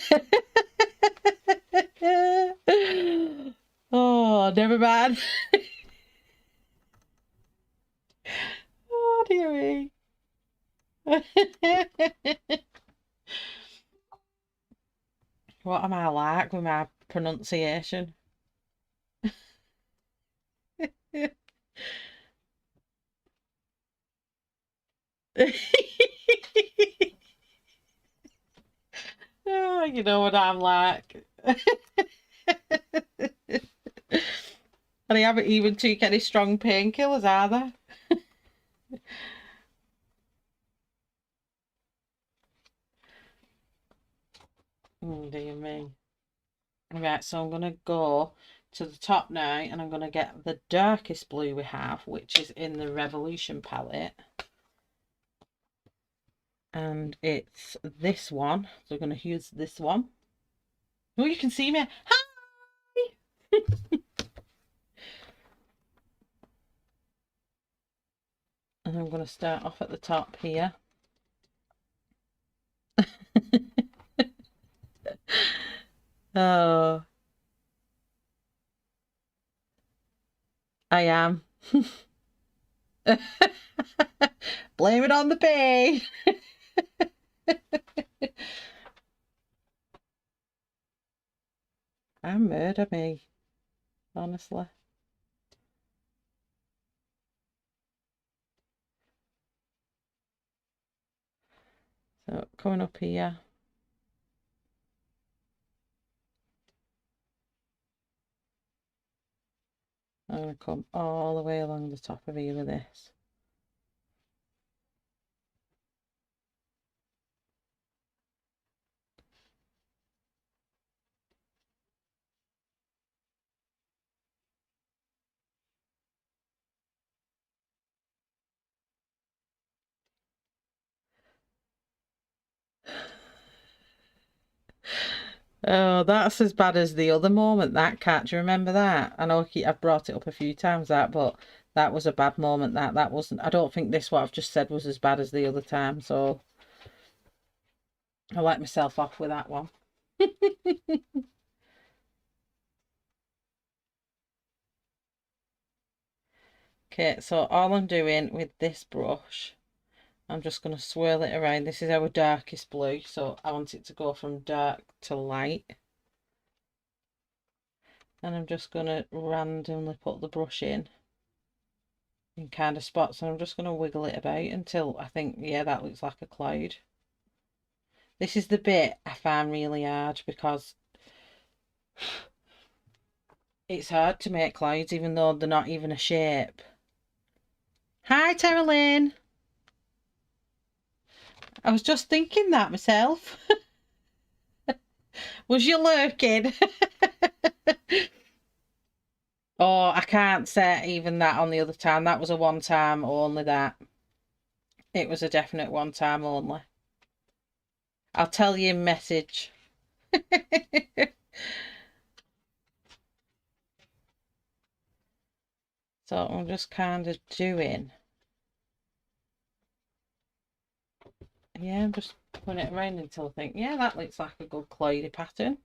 Oh, never mind. Oh, dear me. What am I like with my pronunciation? Oh, you know what I'm like. And I haven't even took any strong painkillers either. Oh, dear me. Right, so I'm going to go to the top now and I'm going to get the darkest blue we have, which is in the Revolution palette. And it's this one. So I'm going to use this one. Oh, you can see me. Hi! And I'm going to start off at the top here. Oh, I am. Blame it on the pain. I murder me, honestly. So coming up here. I'm going to come all the way along the top of here with this. Oh, that's as bad as the other moment, that cat. Do you remember that? I know I've brought it up a few times, that, but that was a bad moment. That wasn't. I don't think what I've just said was as bad as the other time. So I let myself off with that one. Okay, so all I'm doing with this brush, I'm just going to swirl it around. This is our darkest blue, so I want it to go from dark to light. And I'm just going to randomly put the brush in kind of spots, and I'm just going to wiggle it about until I think, yeah, that looks like a cloud. This is the bit I find really hard because it's hard to make clouds even though they're not even a shape. Hi, Tara Lynn. I was just thinking that myself. Was you lurking? Oh, I can't say even that on the other time. That was a one time only, that. It was a definite one time only. I'll tell you in message. So I'm just kind of doing. Yeah, I'm just putting it around until I think, yeah, that looks like a good cloudy pattern.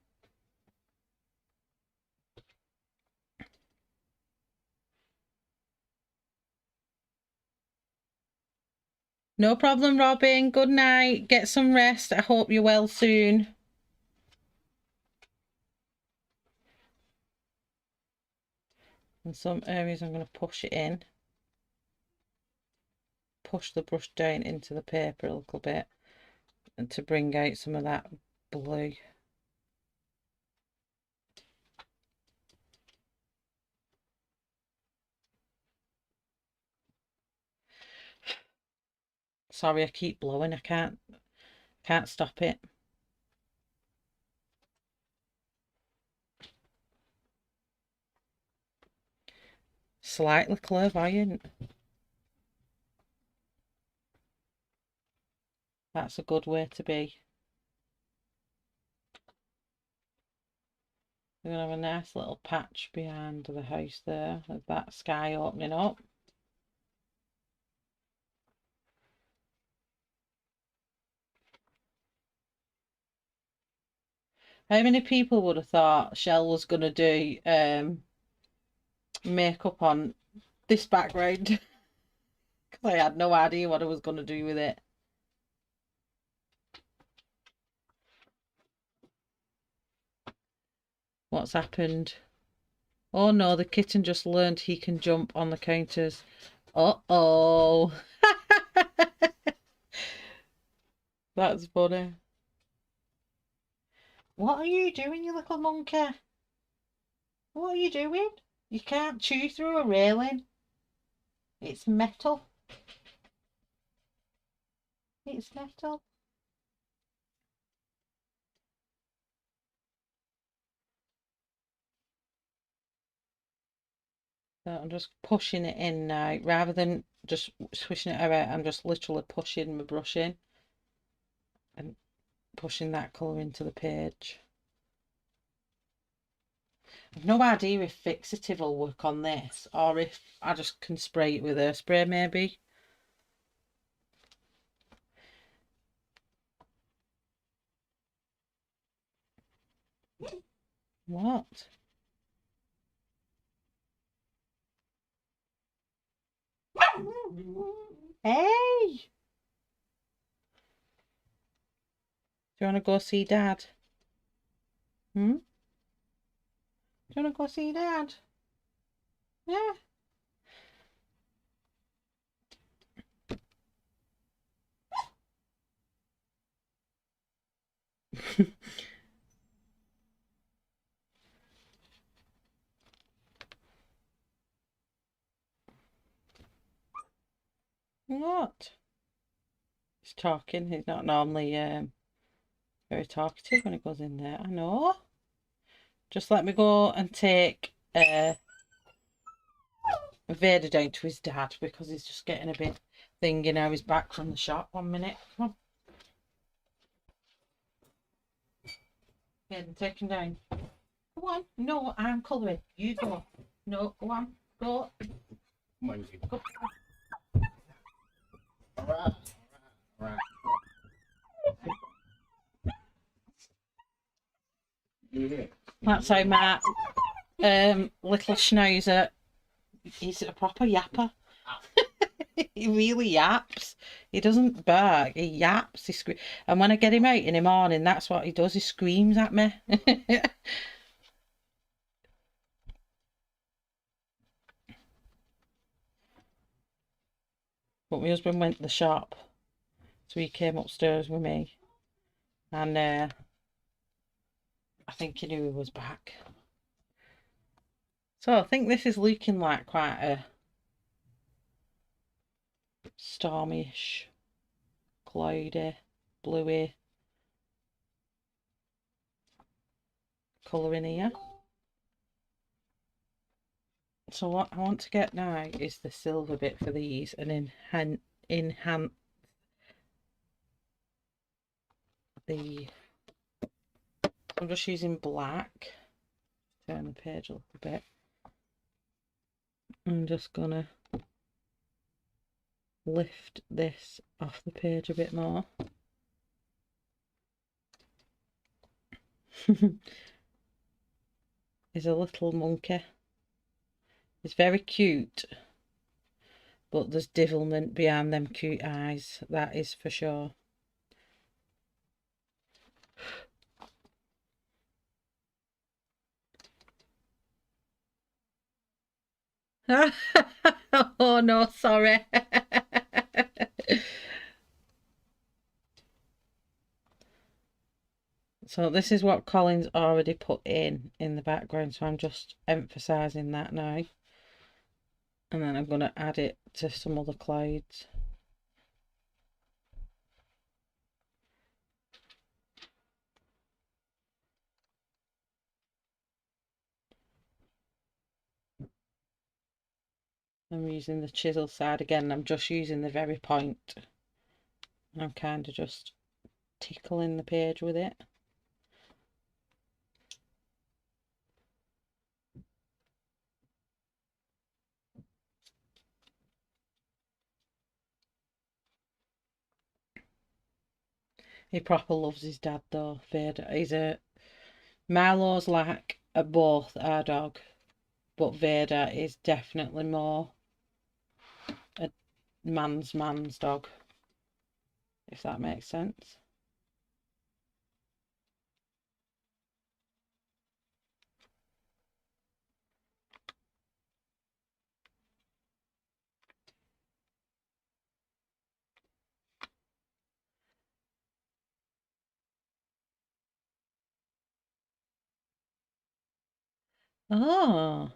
No problem, Robin. Good night. Get some rest. I hope you're well soon. In some areas, I'm going to push it in. Push the brush down into the paper a little bit, and to bring out some of that blue. Sorry, I keep blowing. I can't stop it. Slightly clairvoyant. That's a good way to be. We're going to have a nice little patch behind the house there, with that sky opening up. How many people would have thought Shell was going to do makeup on this background? Because I had no idea what I was going to do with it. What's happened? Oh no, the kitten just learned he can jump on the counters. Uh-oh. That's funny. What are you doing, you little monkey? What are you doing? You can't chew through a railing. It's metal. It's metal. So I'm just pushing it in now. Rather than just swishing it around, I'm just literally pushing my brush in and pushing that colour into the page. I've no idea if fixative will work on this, or if I just can spray it with hairspray maybe. What? Hey! Do you want to go see Dad? Hmm? Do you want to go see Dad? Yeah. What? He's talking. He's not normally very talkative when he goes in there. I know. Just let me go and take Vader down to his dad because he's just getting a bit thingy now. He's back from the shop. 1 minute. Come on. Again, take him down. Go on. No, I'm colouring. You go. No, go on. Go. Go. Right. That's how my little schnauzer, he's a proper yapper. He really yaps. He doesn't bark, he yaps. And when I get him out in the morning, that's what he does. He screams at me. But my husband went to the shop, so he came upstairs with me. And I think he knew he was back. So I think this is looking like quite a stormy-ish, cloudy, bluey colour in here. So what I want to get now is the silver bit for these and enhance the... I'm just using black. Turn the page a little bit. I'm just gonna lift this off the page a bit more. He's a little monkey. He's very cute, but there's devilment behind them cute eyes, that is for sure. Oh no, sorry. So this is what Colin's already put in the background, so I'm just emphasising that now. And then I'm going to add it to some other clouds. I'm using the chisel side again. I'm just using the very point. And I'm kind of just tickling the page with it. He proper loves his dad though, Vader. Milo's like both our dog, but Vader is definitely more a man's dog, if that makes sense. Oh,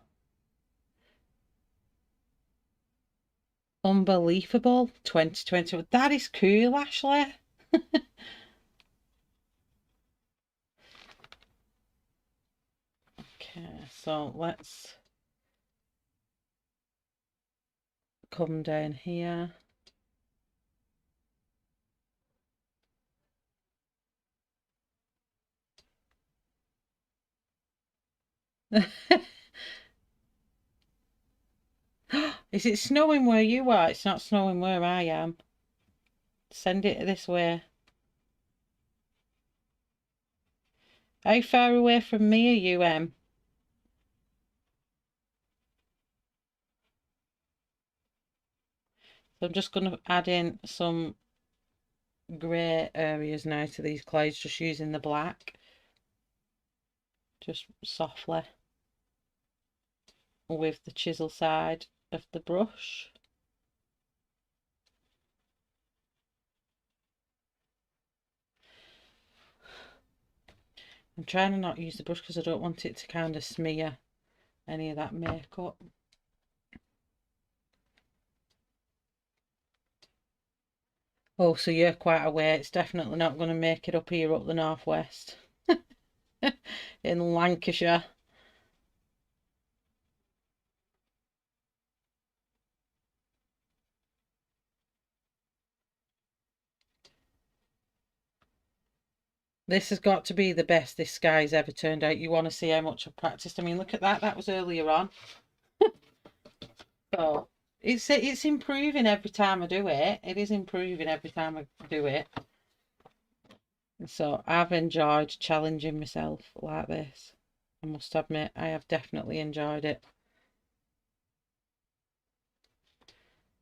unbelievable. 2020. That is cool, Ashley. Okay, so let's come down here. Is it snowing where you are? It's not snowing where I am. Send it this way. How far away from me are you, Em? So I'm just going to add in some grey areas now to these clouds, just using the black. Just softly. With the chisel side of the brush. I'm trying to not use the brush because I don't want it to kind of smear any of that makeup. Oh, so you're quite aware. It's definitely not going to make it up here up the northwest. In Lancashire. This has got to be the best this sky's ever turned out. You want to see how much I've practiced. I mean, look at that. That was earlier on. So it's improving every time I do it. It is improving every time I do it. So I've enjoyed challenging myself like this. I must admit, I have definitely enjoyed it.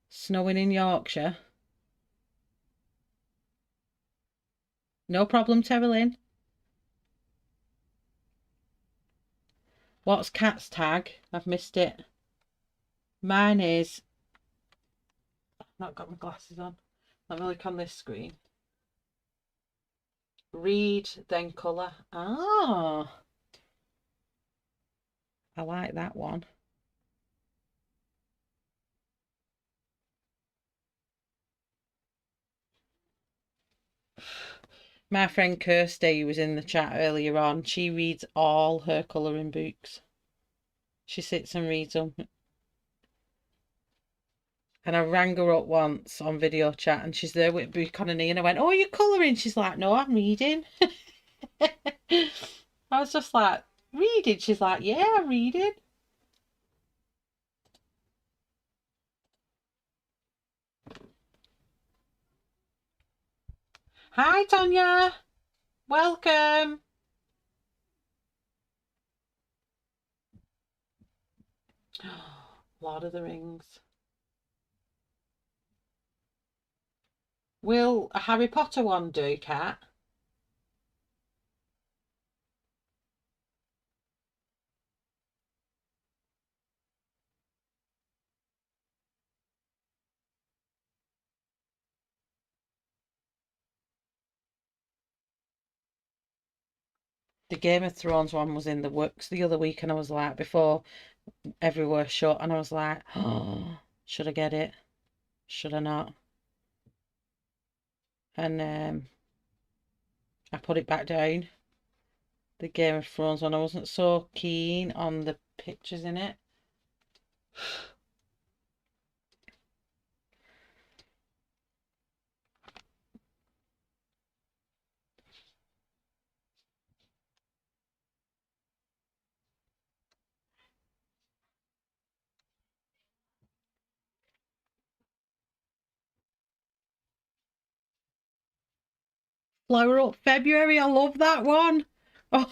Snowing in Yorkshire. No problem, Terrelyn. What's Cat's tag? I've missed it. Mine is... I've not got my glasses on. Let me look on this screen. Read, then colour. Ah, I like that one. My friend Kirsty, who was in the chat earlier on, she reads all her colouring books. She sits and reads them. And I rang her up once on video chat and she's there with a book on her knee and I went, "Oh, you're colouring?" She's like, "No, I'm reading." I was just like, "Reading?" She's like, "Yeah, I'm reading." Hi, Tonya. Welcome. Lord of the Rings. Will a Harry Potter one do, Kat? The Game of Thrones one was in the works the other week and I was like, before everywhere shut, and I was like, oh, should I get it? Should I not? And I put it back down. The Game of Thrones one, I wasn't so keen on the pictures in it. Flower Up February, I love that one. Oh,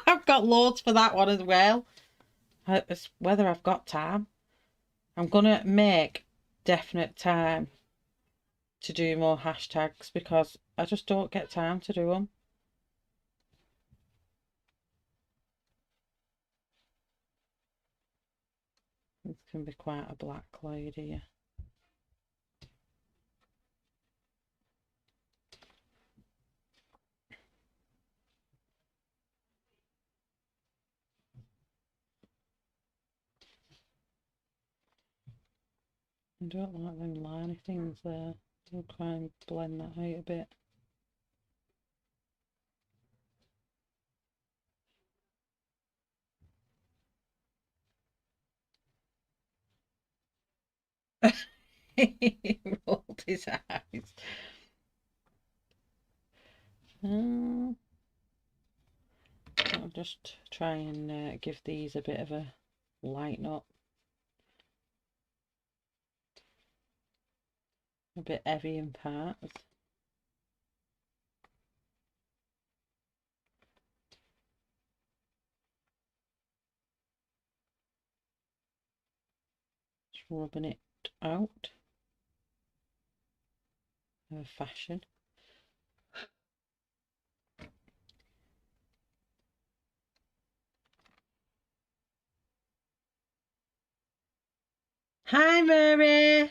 I've got loads for that one as well. It's whether I've got time. I'm gonna make definite time to do more hashtags because I just don't get time to do them. This can be quite a black cloud here. I don't like them liney things there. I'll try and blend that out a bit. He rolled his eyes. I'll just try and give these a bit of a lighten up. A bit heavy in parts. Just rubbing it out. Of fashion. Hi Mary,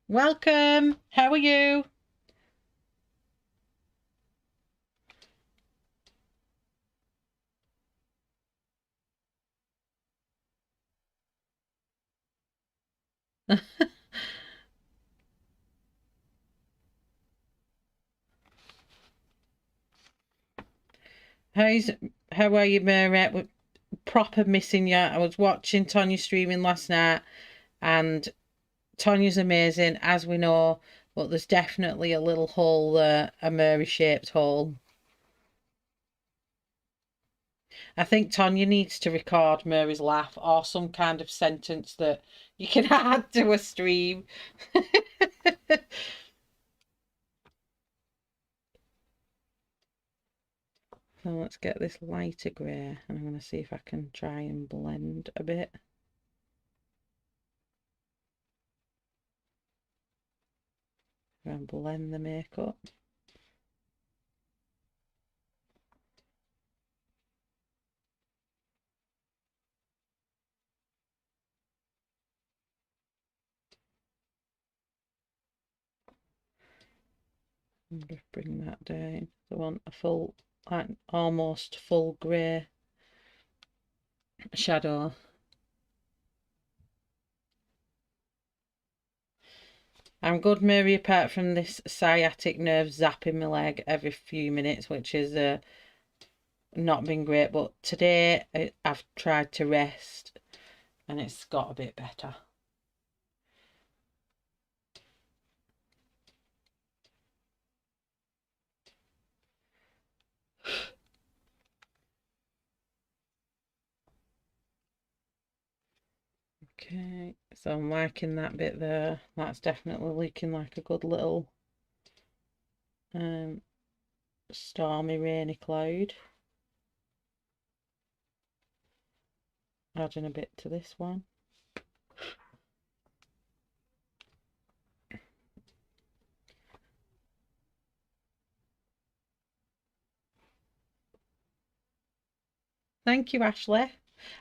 welcome. How are you? How are you, Mary? We're proper missing you. I was watching Tonya streaming last night, and Tonya's amazing, as we know, but there's definitely a little hole there, a Mary-shaped hole. I think Tonya needs to record Mary's laugh or some kind of sentence that you can add to a stream. So let's get this lighter grey, and I'm going to see if I can try and blend a bit. And blend the makeup. And just bring that down. I want a full, like almost full grey shadow. I'm good, Mary, apart from this sciatic nerve zapping my leg every few minutes, which is not been great. But today I've tried to rest and it's got a bit better. Okay, so I'm liking that bit there. That's definitely looking like a good little stormy rainy cloud. Adding a bit to this one. Thank you, Ashley.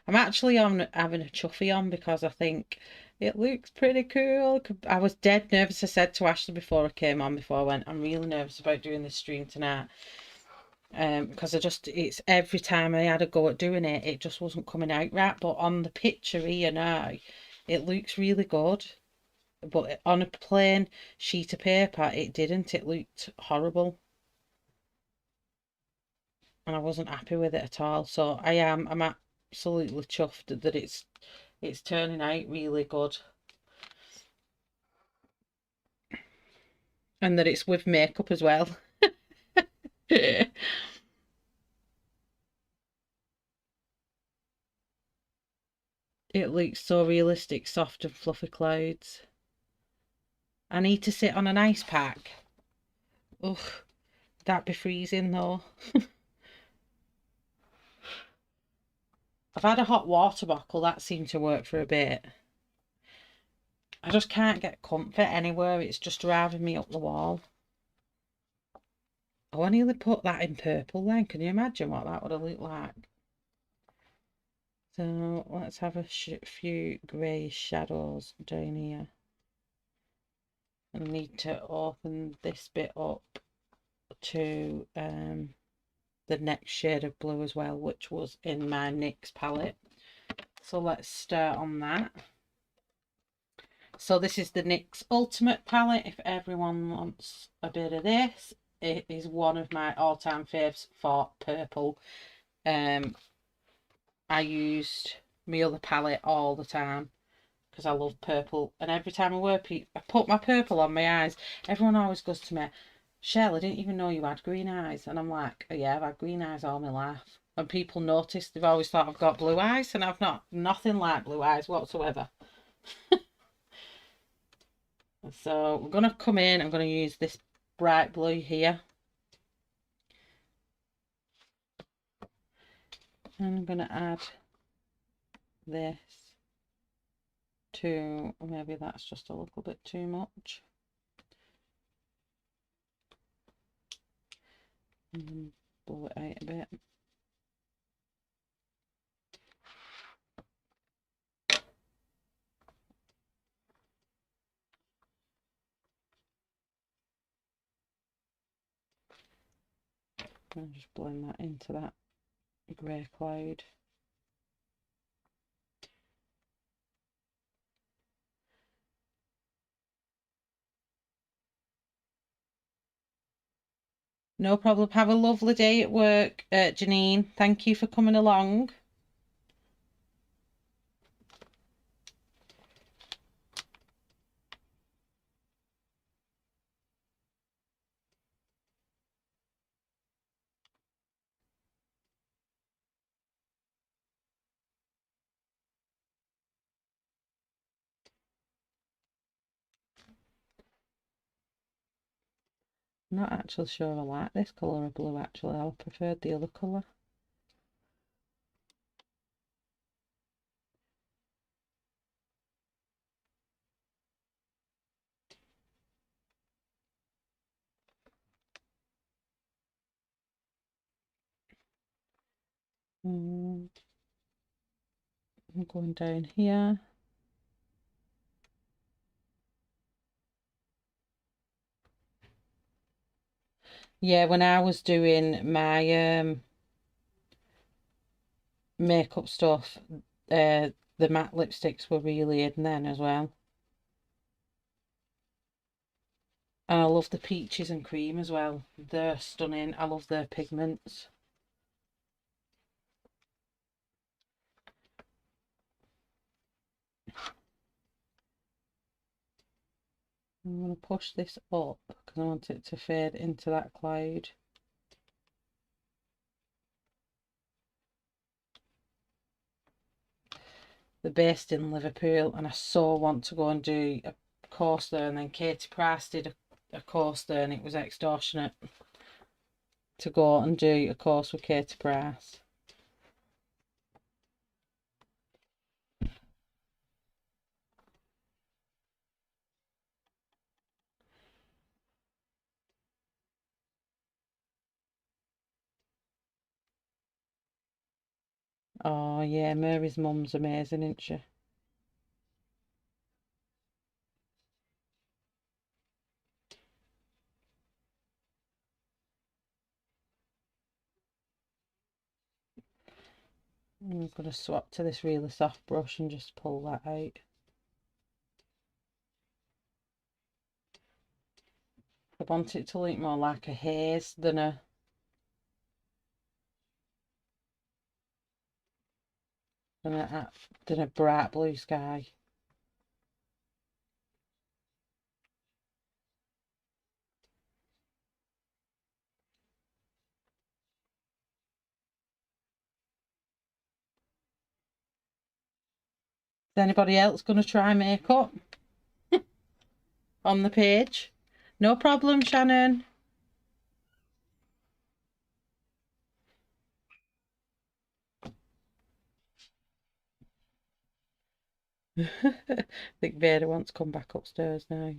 I'm actually having a chuffy on because I think it looks pretty cool. I was dead nervous. I said to Ashley before I came on, before I went, I'm really nervous about doing this stream tonight. Because it's every time I had a go at doing it, it just wasn't coming out right. But on the picture here now, it looks really good. But on a plain sheet of paper, it didn't. It looked horrible. And I wasn't happy with it at all. So I'm absolutely chuffed that it's turning out really good. And that it's with makeup as well. It looks so realistic, soft and fluffy clouds. I need to sit on an ice pack. Ugh, that'd be freezing though. I've had a hot water bottle, that seemed to work for a bit. I just can't get comfort anywhere, it's just driving me up the wall. Oh, I nearly put that in purple then, can you imagine what that would have looked like? So let's have a few grey shadows down here. I need to open this bit up to the next shade of blue as well, which was in my NYX palette. So let's start on that. So this is the NYX Ultimate palette. If everyone wants a bit of this, it is one of my all-time faves for purple. I used my other palette all the time because I love purple, and every time I put my purple on my eyes, everyone always goes to me, Shell, I didn't even know you had green eyes. And I'm like, oh, yeah, I've had green eyes all my life. When people notice, they've always thought I've got blue eyes, and I've nothing like blue eyes whatsoever. So we're going to come in, I'm going to use this bright blue here. And I'm going to add this to, maybe that's just a little bit too much. And blow it out a bit. And just blend that into that grey cloud. No problem. Have a lovely day at work, Janine. Thank you for coming along. I'm not actually sure I like this colour of blue actually. I preferred the other colour. I'm going down here. Yeah, when I was doing my makeup stuff, the matte lipsticks were really in then as well. And I love the peaches and cream as well. They're stunning. I love their pigments. I'm going to push this up because I want it to fade into that cloud. They're based in Liverpool and I so want to go and do a course there, and then Katie Price did a course there and it was extortionate to go and do a course with Katie Price. Oh yeah, Mary's mum's amazing, isn't she? I'm going to swap to this really soft brush and just pull that out. I want it to look more like a haze than a bright blue sky. Is anybody else going to try makeup on the page? No problem, Shannon. I think Vera wants to come back upstairs now.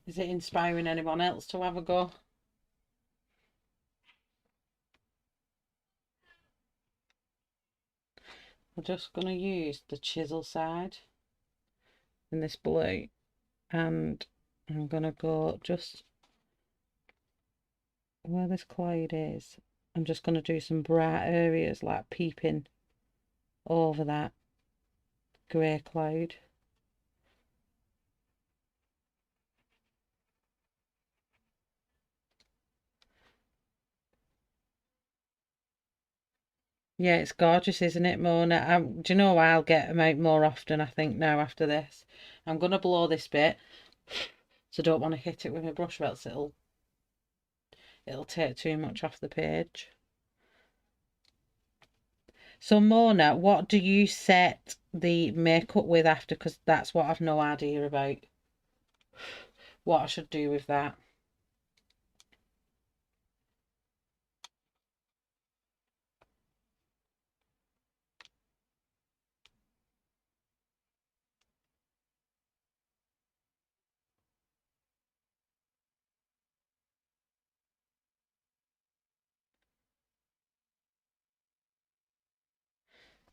Is it inspiring anyone else to have a go? I'm just going to use the chisel side in this blue, and I'm going to go just where this cloud is. I'm just going to do some bright areas like peeping over that grey cloud. Yeah, it's gorgeous, isn't it, Mona? Do you know I'll get them out more often, I think, now after this. I'm going to blow this bit, so don't want to hit it with my brush, or else it'll take too much off the page. So, Mona, what do you set the makeup with after? Because that's what I've no idea about. What I should do with that.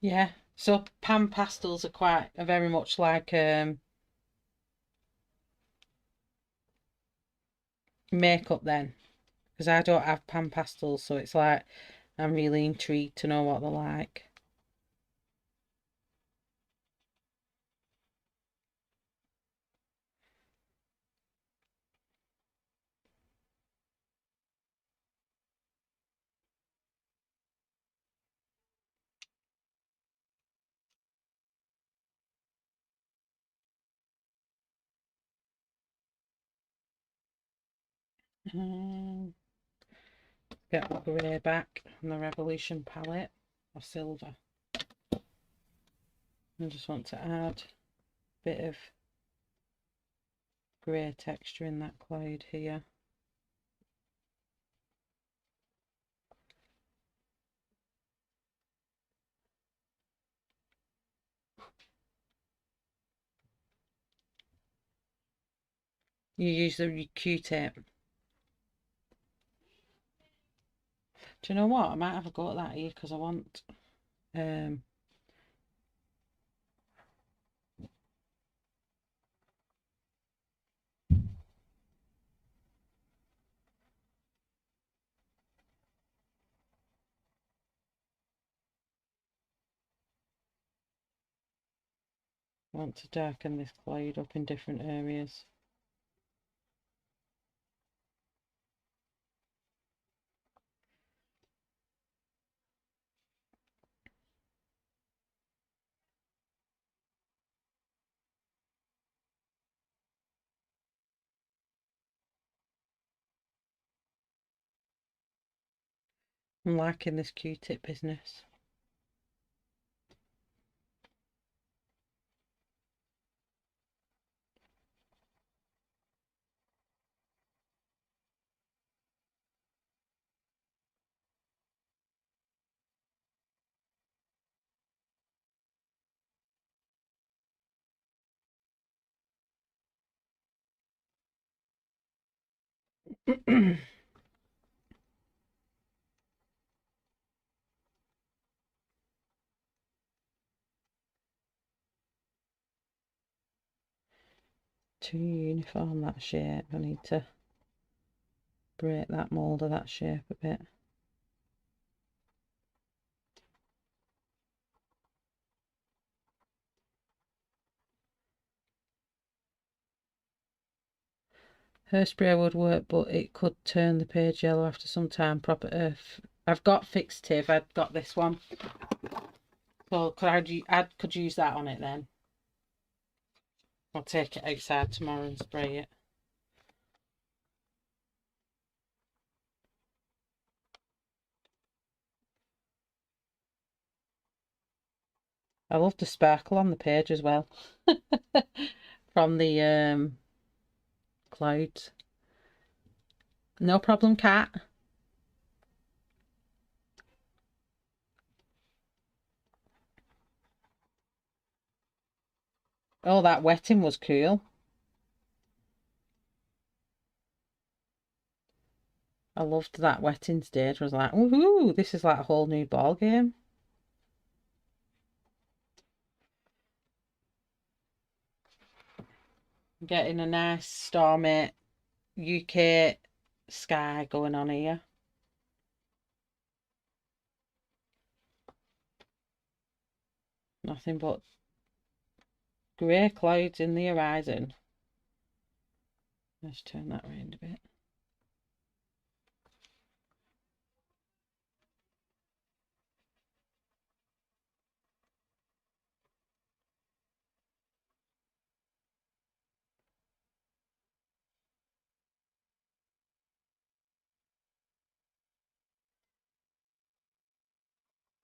Yeah, so pan pastels are very much like makeup then, because I don't have pan pastels, so it's like I'm really intrigued to know what they're like. Um, Get the grey back on the Revolution palette, or silver. I just want to add a bit of grey texture in that cloud here. You use the Q-tip. Do you know what? I might have a go at that here because I want to darken this cloud up in different areas. I'm liking this Q-tip business. Too uniform, that shape. I need to break that mould of that shape a bit. Hairspray would work, but it could turn the page yellow after some time. Proper earth. I've got fixative. I've got this one. So could use that on it then. I'll take it outside tomorrow and spray it. I love the sparkle on the page as well. From the clouds. No problem, cat. Oh, that wetting was cool. I loved that wetting stage. I was like, woohoo, this is like a whole new ball game. Getting a nice stormy UK sky going on here. Nothing but grey clouds in the horizon. Let's turn that around a bit.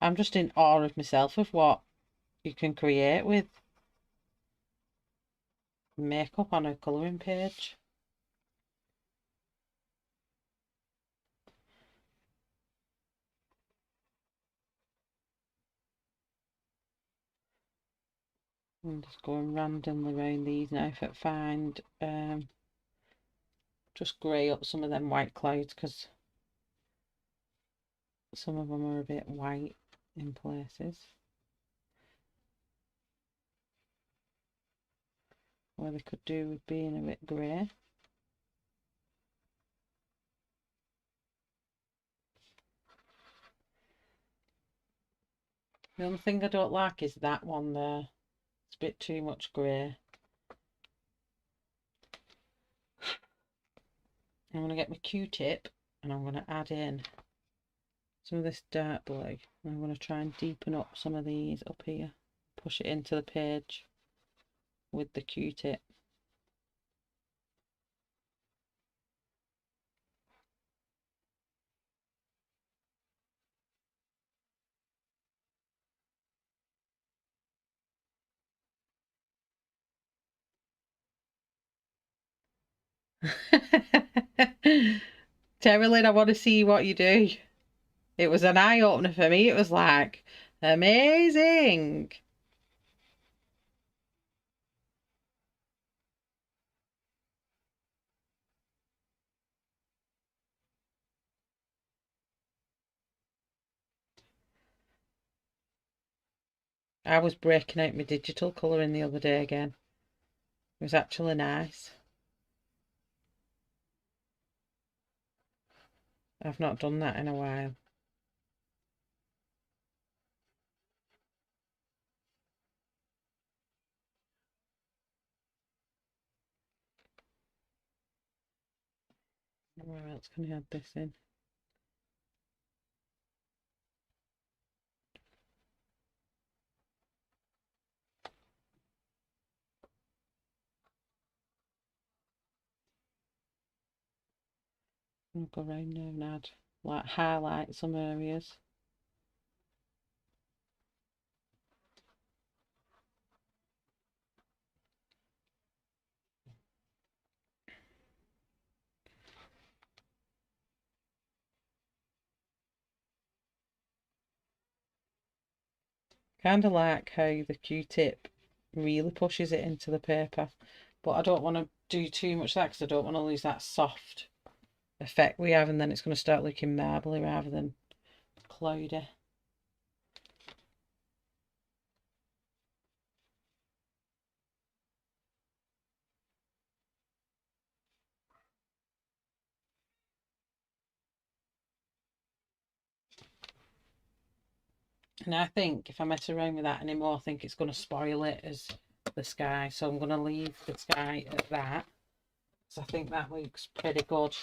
I'm just in awe of myself of what you can create with makeup on a colouring page. I'm just going randomly around these now if I find just grey up some of them white clouds because some of them are a bit white in places where they could do with being a bit grey. The only thing I don't like is that one there. It's a bit too much grey. I'm going to get my Q-tip and I'm going to add in some of this dark blue. I'm going to try and deepen up some of these up here. Push it into the page with the Q-tip. Terrelyn, I want to see what you do. It was an eye opener for me. It was like amazing. I was breaking out my digital colouring the other day again. It was actually nice. I've not done that in a while. Where else can I add this in? I'll go around there and add, like, highlight some areas. Kind of like how the Q-tip really pushes it into the paper, but I don't want to do too much of that because I don't want to lose that soft effect we have, and then it's going to start looking marbly rather than cloudy. And I think if I mess around with that anymore, I think it's going to spoil it as the sky. So I'm going to leave the sky at that. So I think that looks pretty good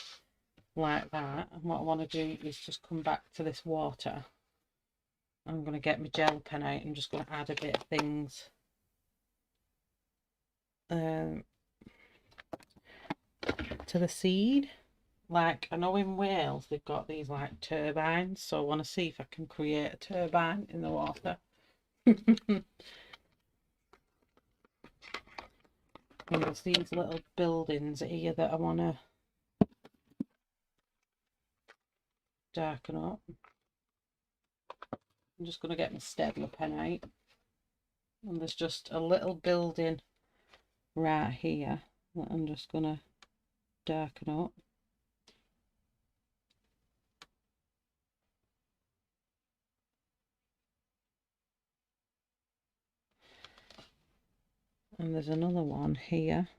like that. And what I want to do is just come back to this water. I'm going to get my gel pen out. I'm just going to add a bit of things. To the seed. Like, I know in Wales they've got these like turbines, so I want to see if I can create a turbine in the water. And there's these little buildings here that I want to darken up. I'm just going to get my Staedtler pen out. And there's just a little building right here that I'm just going to darken up. And there's another one here.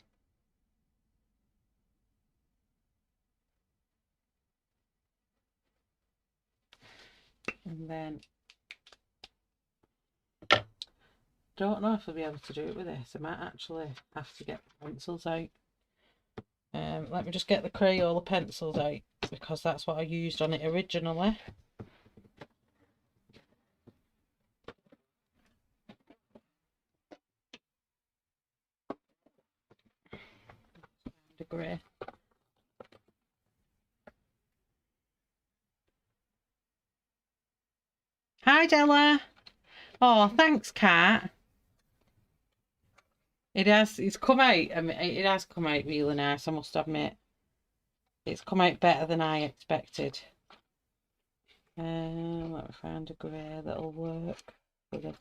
And then, don't know if I'll be able to do it with this. I might actually have to get the pencils out. Let me just get the Crayola pencils out because that's what I used on it originally. The grey. Hi Della. Oh, thanks, Kat. It's come out. I mean, it has come out really nice, I must admit. It's come out better than I expected. Let me find a grey that'll work for the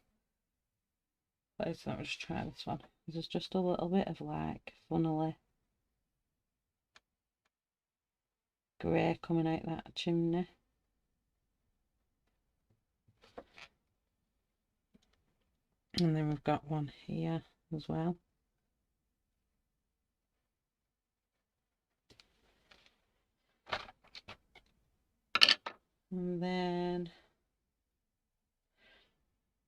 place. Let me just try this one. There's just a little bit of like funnily grey coming out that chimney. And then we've got one here as well. And then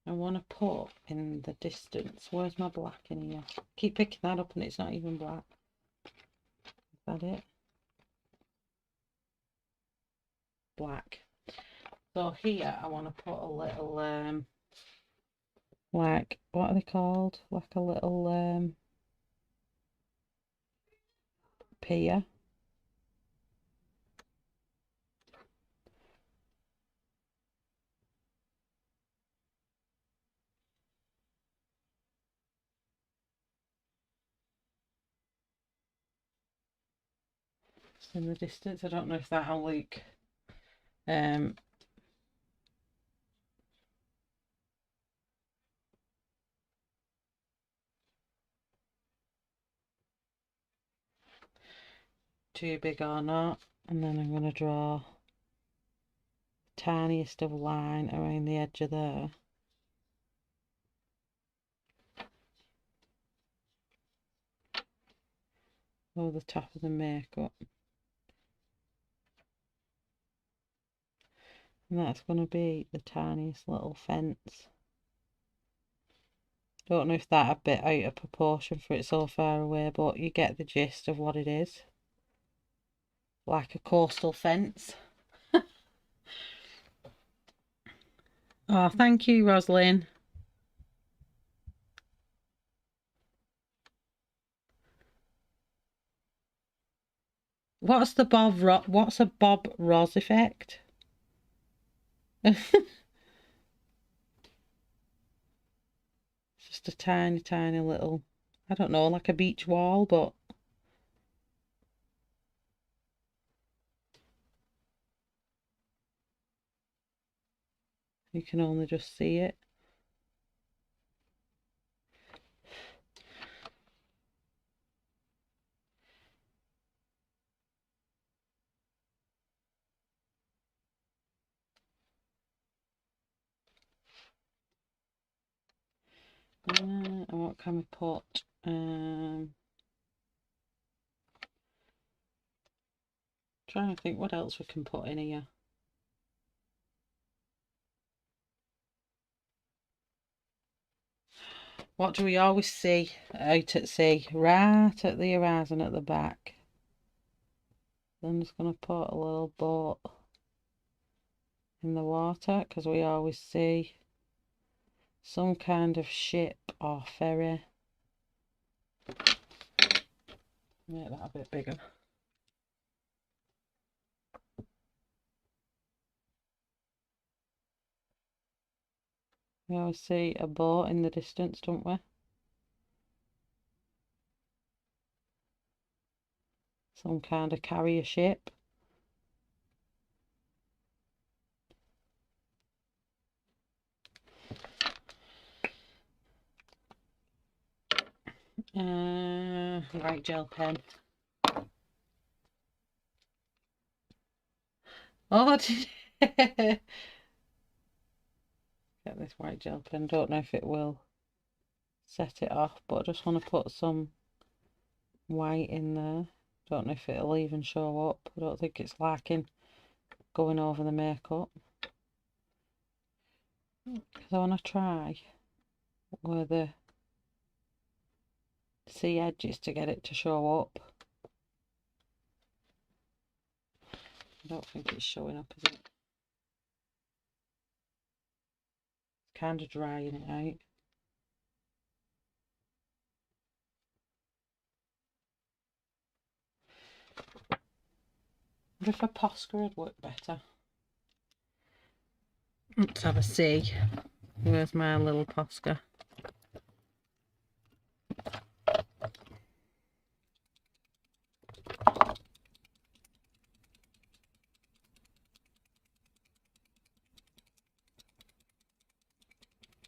I want to put in the distance. Where's my black in here? Keep picking that up and it's not even black. Is that it? Black. So here I want to put a little like, what are they called? Like a little pier. Just in the distance. I don't know if that'll look too big or not. And then I'm going to draw the tiniest of line around the edge of there. Over the top of the makeup. And that's going to be the tiniest little fence. Don't know if that's a bit out of proportion for it so far away, but you get the gist of what it is. Like a coastal fence. Oh, thank you, Roslyn. What's a Bob Ross effect? Just a tiny little, I don't know, like a beach wall, but you can only just see it. And what can we put? Trying to think what else we can put in here. What do we always see out at sea? Right at the horizon at the back. Then I'm just going to put a little boat in the water, because we always see some kind of ship or ferry. Make that a bit bigger. We always see a boat in the distance, don't we? Some kind of carrier ship. White gel pen. Oh, get this white gel pen. Don't know if it will set it off, but I just want to put some white in there. Don't know if it'll even show up. I don't think it's liking going over the makeup, because I want to try where the sea edges to get it to show up. I don't think it's showing up, is it? It's kind of drying it out. I wonder if a Posca would work better. Let's have a see. Where's my little Posca?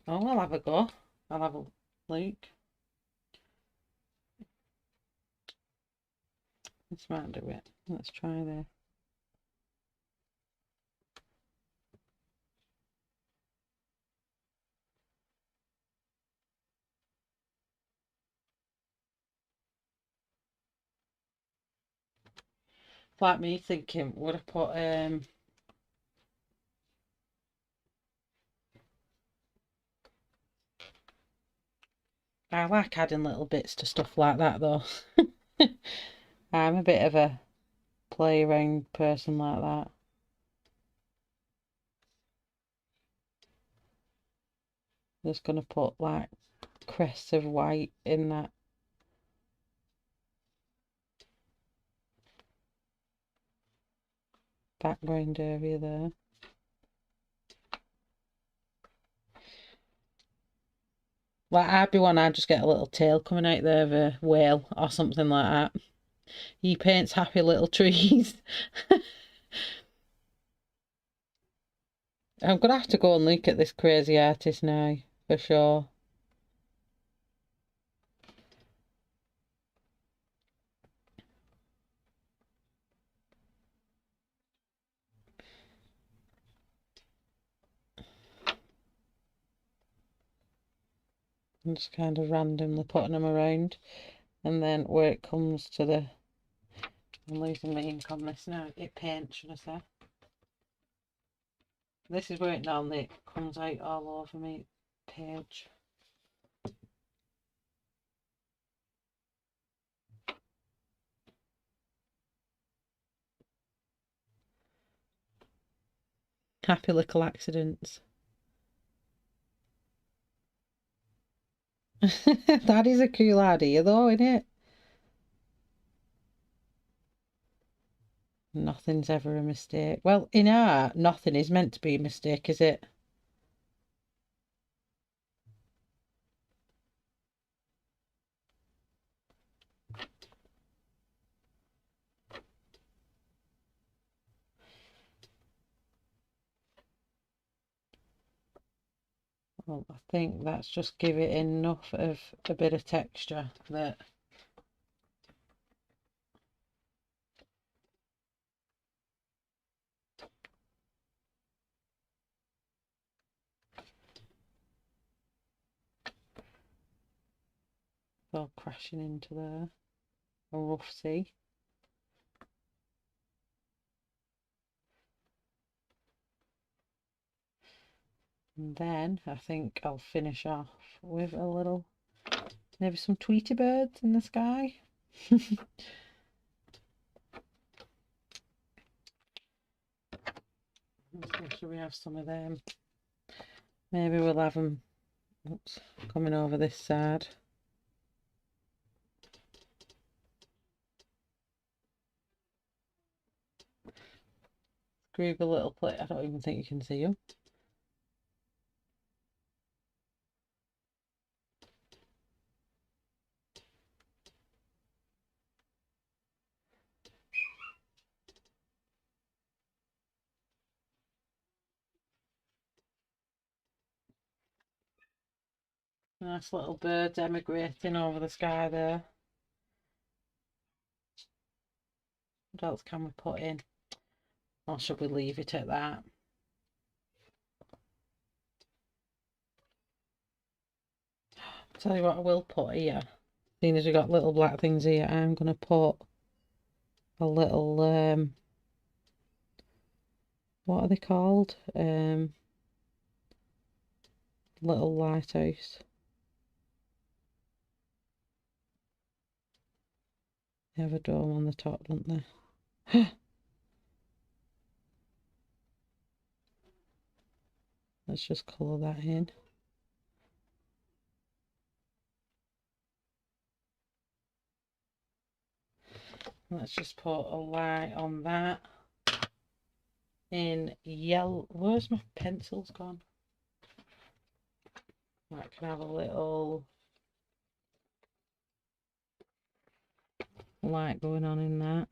Oh, I'll have a go. I'll have a look. This might do it. Let's try this. Like me thinking, would I put I like adding little bits to stuff like that though. I'm a bit of a play around person like that. Just gonna put like crests of white in that background area there. Like I'd be one, I'd just get a little tail coming out there of a whale or something like that. He paints happy little trees. I'm gonna have to go and look at this crazy artist now, for sure. I'm just kind of randomly putting them around, and then where it comes to the, I'm losing my ink on this now, it paints, should I say. This is where it normally comes out all over my page. Happy little accidents. That is a cool idea though, isn't it? Nothing's ever a mistake. Well, in art, nothing is meant to be a mistake, is it? Well, I think that's just give it enough of a bit of texture that all crashing into there. A rough sea. And then I think I'll finish off with a little, maybe some Tweety birds in the sky. Let's make sure we have some of them. Maybe we'll have them, oops, coming over this side. Groove a little plate. I don't even think you can see them. Nice little birds emigrating over the sky there. What else can we put in? Or should we leave it at that? Tell you what I will put here. Seeing as we got little black things here, I'm going to put a little, what are they called? Little lighthouse. They have a dome on the top, don't they? Let's just colour that in. Let's just put a light on that in yellow. Where's my pencils gone? That can have a little light going on in that.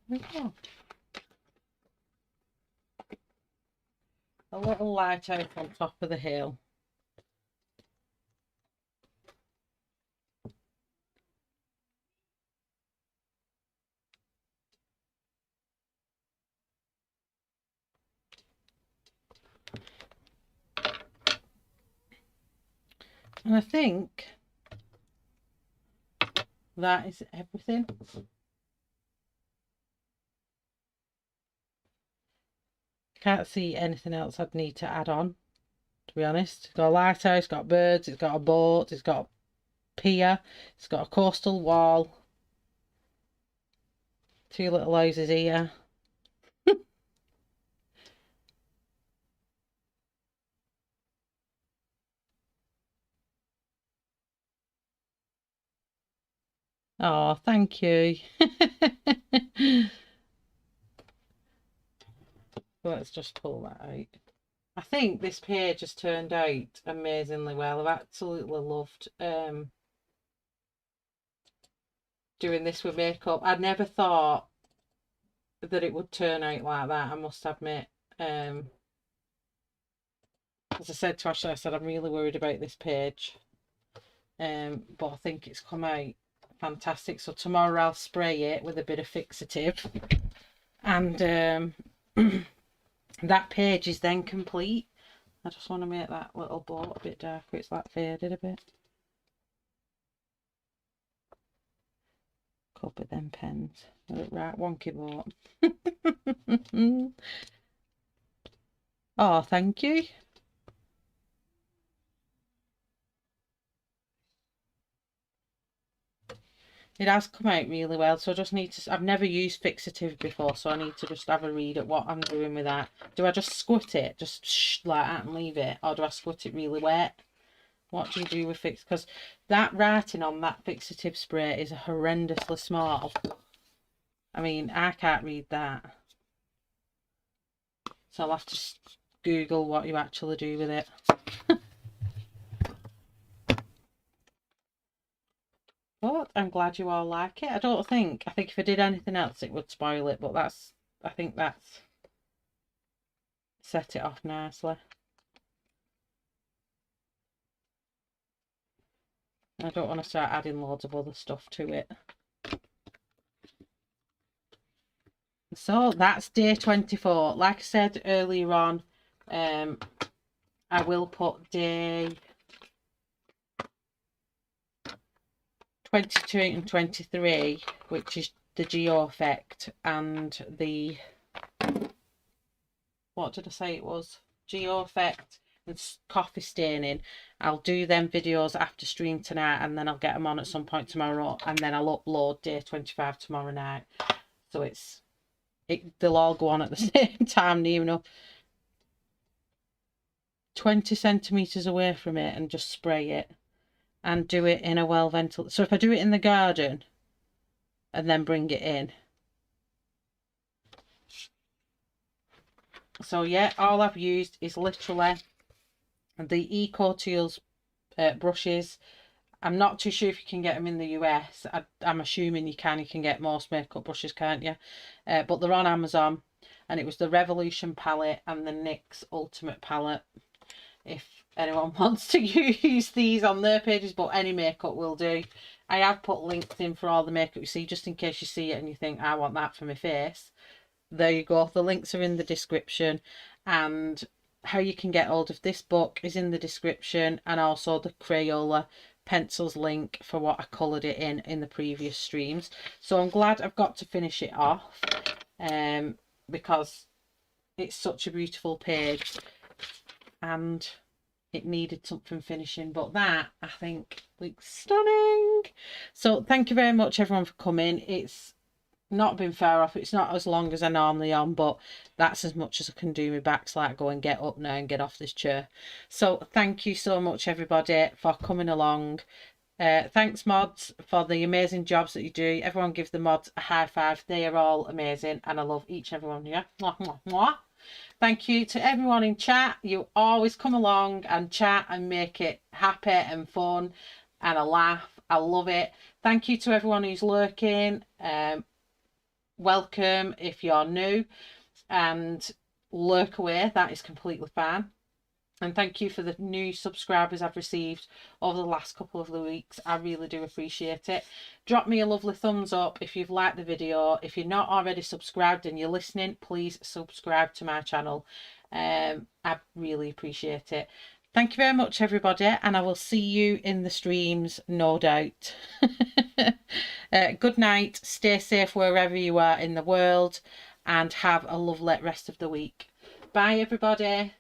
There we go. A little lighthouse on top of the hill. And I think that is everything. Can't see anything else I'd need to add on, to be honest. It's got a lighthouse, it's got birds, it's got a boat, it's got a pier, it's got a coastal wall, two little houses here. Oh, thank you. So let's just pull that out. I think this page has turned out amazingly well. I've absolutely loved doing this with makeup. I never thought that it would turn out like that, I must admit. As I said to Ashley, I said I'm really worried about this page. But I think it's come out fantastic. So tomorrow I'll spray it with a bit of fixative. And that page is then complete. I just want to make that little boat a bit darker. It's like faded a bit. Copy them pens. Right, wonky boat. Oh, thank you. It has come out really well, so I just need to, I've never used fixative before, so I need to just have a read at what I'm doing with that. Do I just squirt it, just like that and leave it, or do I squirt it really wet? What do you do with fix? Because that writing on that fixative spray is horrendously small. I mean, I can't read that. So I'll have to Google what you actually do with it. But I'm glad you all like it. I think if I did anything else it would spoil it, but I think that's set it off nicely. I don't want to start adding loads of other stuff to it. So that's day 24. Like I said earlier on, I will put day 22 and 23, which is the geo effect and the, what did I say it was? Geo effect and coffee staining. I'll do them videos after stream tonight, and then I'll get them on at some point tomorrow, and then I'll upload day 25 tomorrow night. So they'll all go on at the same time, near enough. 20 centimetres away from it and just spray it. And do it in a well ventilated. So if I do it in the garden and then bring it in. So yeah, all I've used is literally the Eco Tools brushes. I'm not too sure if you can get them in the US. I'm assuming you can. You can get most makeup brushes, can't you? But they're on Amazon. And it was the Revolution palette and the NYX Ultimate palette. If anyone wants to use these on their pages, but any makeup will do. I have put links in for all the makeup you see, just in case you see it and you think I want that for my face. There you go, the links are in the description, and how you can get hold of this book is in the description, and also the Crayola pencils link for what I coloured it in the previous streams. So I'm glad I've got to finish it off, because it's such a beautiful page and it needed something finishing, but that I think looks stunning. So thank you very much everyone for coming. It's not been far off, it's not as long as I normally on, but that's as much as I can do. My back's like going get up now and get off this chair. So thank you so much everybody for coming along. Thanks mods for the amazing jobs that you do. Everyone give the mods a high five. They are all amazing and I love each and every one of you. Mwah, mwah, mwah. Thank you to everyone in chat. You always come along and chat and make it happy and fun and a laugh. I love it. Thank you to everyone who's lurking. Welcome if you're new, and lurk away, that is completely fine. And thank you for the new subscribers I've received over the last couple of weeks. I really do appreciate it. Drop me a lovely thumbs up if you've liked the video. If you're not already subscribed and you're listening, please subscribe to my channel. I really appreciate it. Thank you very much everybody, and I will see you in the streams, no doubt. Good night, stay safe wherever you are in the world, and have a lovely rest of the week. Bye everybody.